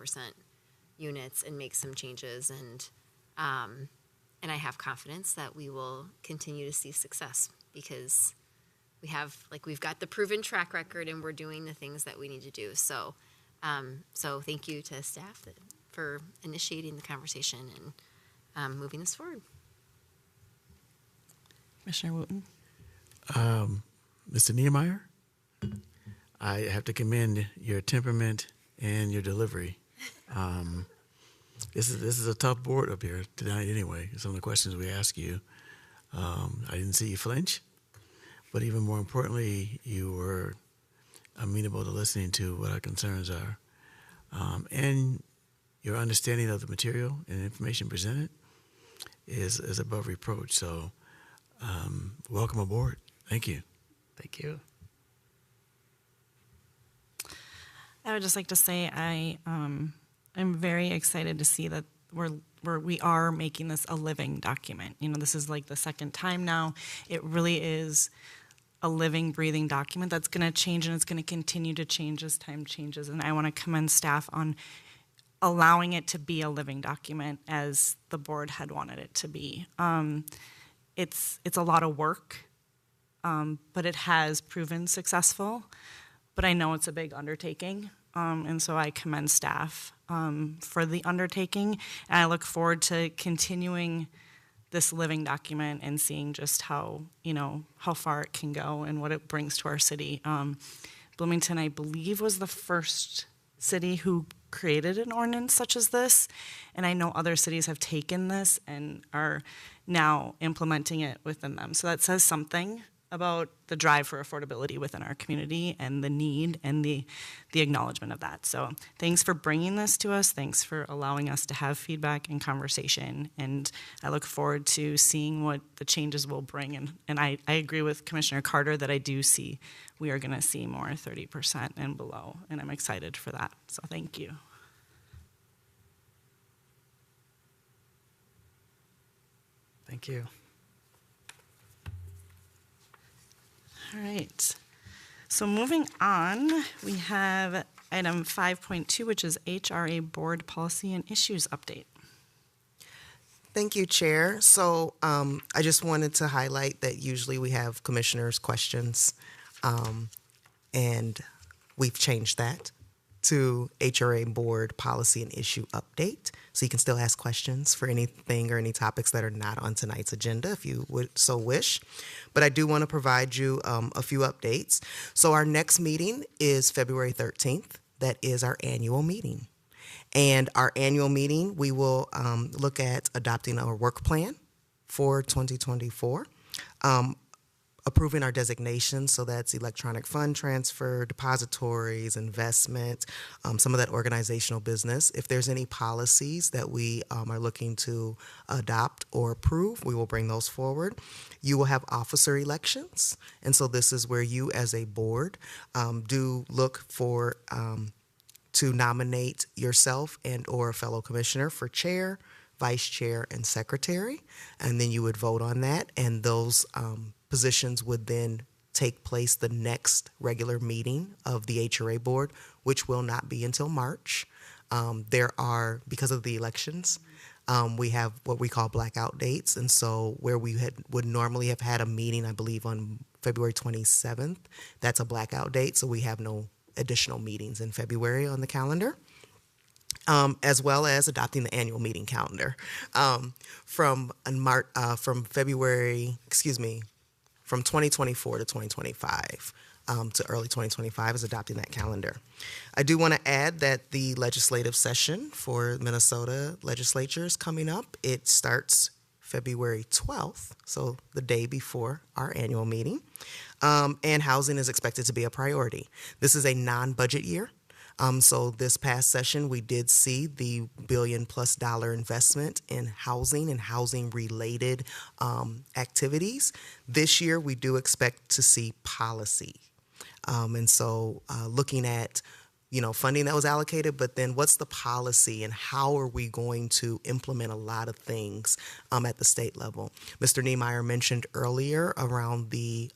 units and make some changes. And I have confidence that we will continue to see success because we've got the proven track record and we're doing the things that we need to do. So, so thank you to staff for initiating the conversation and moving this forward. Commissioner Wooten? Mr. Niemeyer, I have to commend your temperament and your delivery. This is a tough board up here tonight anyway. Some of the questions we ask you, I didn't see you flinch, but even more importantly, you were amenable to listening to what our concerns are. And your understanding of the material and information presented is above reproach. So welcome aboard. Thank you. Thank you. I would just like to say I'm very excited to see that we are making this a living document. You know, this is like the second time now. It really is a living, breathing document that's going to change, and it's going to continue to change as time changes. And I want to commend staff on allowing it to be a living document as the board had wanted it to be. It's a lot of work, but it has proven successful. But I know it's a big undertaking, and so I commend staff for the undertaking. And I look forward to continuing this living document and seeing just how far it can go and what it brings to our city. Bloomington, I believe, was the first city who created an ordinance such as this, and I know other cities have taken this and are now implementing it within them. So that says something about the drive for affordability within our community and the need and the acknowledgement of that. So thanks for bringing this to us. Thanks for allowing us to have feedback and conversation. And I look forward to seeing what the changes will bring. And I agree with Commissioner Carter that I do see we are going to see more 30% and below. And I'm excited for that. So thank you. Thank you. All right. So moving on, we have item 5.2, which is HRA Board Policy and Issues Update. Thank you, Chair. So I just wanted to highlight that usually we have commissioners' questions, and we've changed that to HRA Board Policy and Issue Update. So you can still ask questions for anything or any topics that are not on tonight's agenda if you would so wish. But I do want to provide you a few updates. So our next meeting is February 13th. That is our annual meeting. And our annual meeting, we will look at adopting our work plan for 2024. Approving our designations, so that's electronic fund transfer, depositories, investment, some of that organizational business. If there's any policies that we are looking to adopt or approve, we will bring those forward. You will have officer elections, and so this is where you as a board do look for to nominate yourself and or a fellow commissioner for chair, vice chair, and secretary, and then you would vote on that, and those positions would then take place the next regular meeting of the HRA board, which will not be until March. There are, because of the elections, we have what we call blackout dates, and so where we would normally have had a meeting, I believe on February 27th, that's a blackout date, so we have no additional meetings in February on the calendar. As well as adopting the annual meeting calendar from 2024 to 2025 to early 2025 is adopting that calendar. I do want to add that the legislative session for Minnesota legislature is coming up. It starts February 12th, so the day before our annual meeting, and housing is expected to be a priority. This is a non-budget year. So this past session, we did see the $1 billion+ investment in housing and housing-related activities. This year, we do expect to see policy. And so looking at, funding that was allocated, but then what's the policy and how are we going to implement a lot of things at the state level? Mr. Niemeyer mentioned earlier around the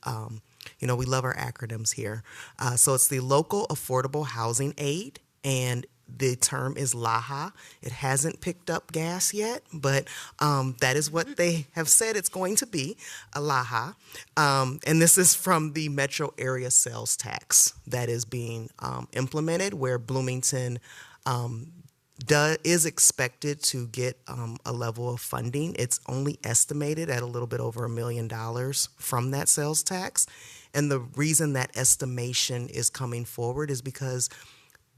we love our acronyms here. So it's the Local Affordable Housing Aid, and the term is LAHA. It hasn't picked up gas yet, but that is what they have said it's going to be, a LAHA. And this is from the metro area sales tax that is being implemented, where Bloomington is expected to get a level of funding. It's only estimated at a little bit over $1 million from that sales tax. And the reason that estimation is coming forward is because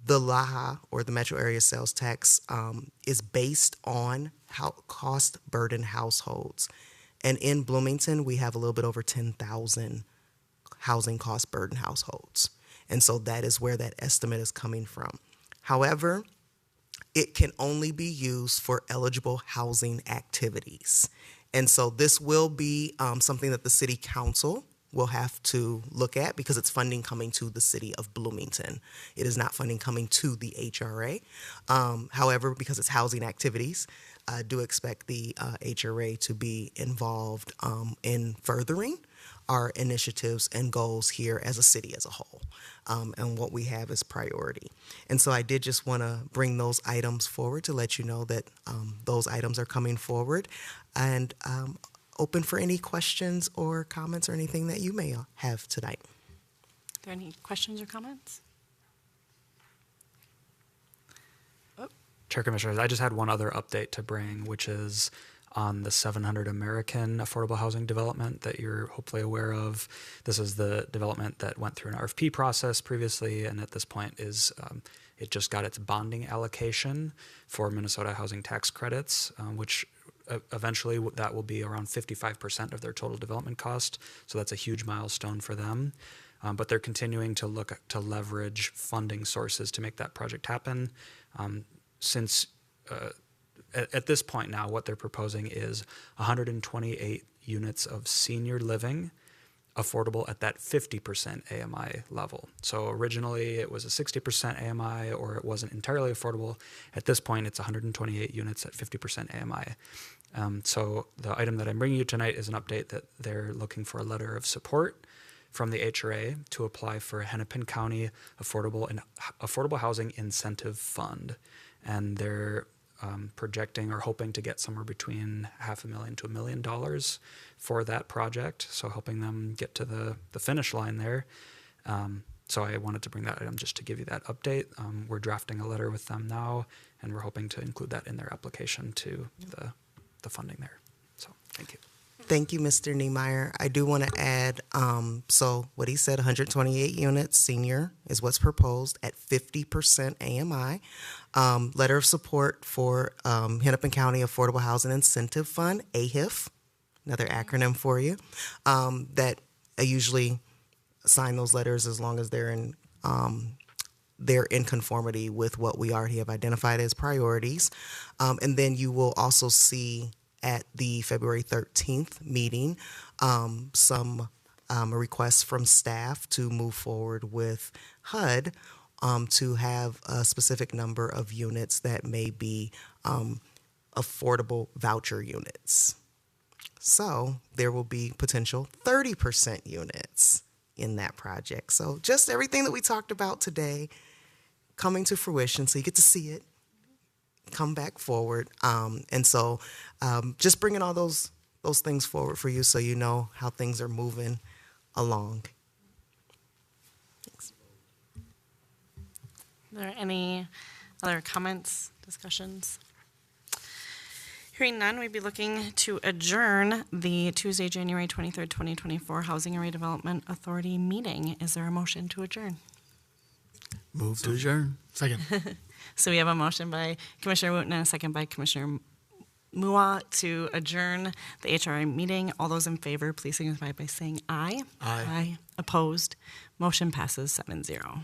the LAHA, or the Metro Area Sales Tax, is based on cost burden households. And in Bloomington, we have a little bit over 10,000 housing cost burden households. And so that is where that estimate is coming from. However, it can only be used for eligible housing activities. And so this will be something that the city council will have to look at, because it's funding coming to the city of Bloomington. It is not funding coming to the HRA. However, because it's housing activities, I do expect the HRA to be involved in furthering our initiatives and goals here as a city as a whole. And what we have is priority. And so I did just want to bring those items forward to let you know that those items are coming forward, and open for any questions or comments or anything that you may have tonight. Are there any questions or comments? Chair Commissioners, I just had one other update to bring, which is on the 700 American affordable housing development that you're hopefully aware of. This is the development that went through an RFP process previously, and at this point is it just got its bonding allocation for Minnesota housing tax credits, which eventually that will be around 55% of their total development cost. So that's a huge milestone for them. But they're continuing to look to leverage funding sources to make that project happen. Since at this point now, what they're proposing is 128 units of senior living affordable at that 50% AMI level. So originally it was a 60% AMI, or it wasn't entirely affordable. At this point, it's 128 units at 50% AMI. So the item that I'm bringing you tonight is an update that they're looking for a letter of support from the HRA to apply for a Hennepin County Affordable Housing Incentive Fund. And they're projecting or hoping to get somewhere between $500,000 to $1 million for that project. So helping them get to the finish line there. So I wanted to bring that item just to give you that update. We're drafting a letter with them now, and we're hoping to include that in their application to the funding there. So thank you. Thank you, Mr. Niemeyer. I do want to add, so what he said, 128 units senior is what's proposed at 50% AMI. Letter of support for Hennepin County Affordable Housing Incentive Fund, AHIF, another acronym for you, that I usually sign those letters as long as they're in conformity with what we already have identified as priorities. And then you will also see at the February 13th meeting some requests from staff to move forward with HUD to have a specific number of units that may be affordable voucher units. So there will be potential 30% units in that project. So just everything that we talked about today coming to fruition, so you get to see it come back forward. And so just bringing all those things forward for you so you know how things are moving along. Thanks. Are there any other comments, discussions? Hearing none, we'd be looking to adjourn the Tuesday, January 23rd, 2024 Housing and Redevelopment Authority meeting. Is there a motion to adjourn? Move to adjourn. Second. So we have a motion by Commissioner Wooten and a second by Commissioner Mua to adjourn the HRI meeting. All those in favor, please signify by saying aye. Aye. Opposed? Motion passes 7-0.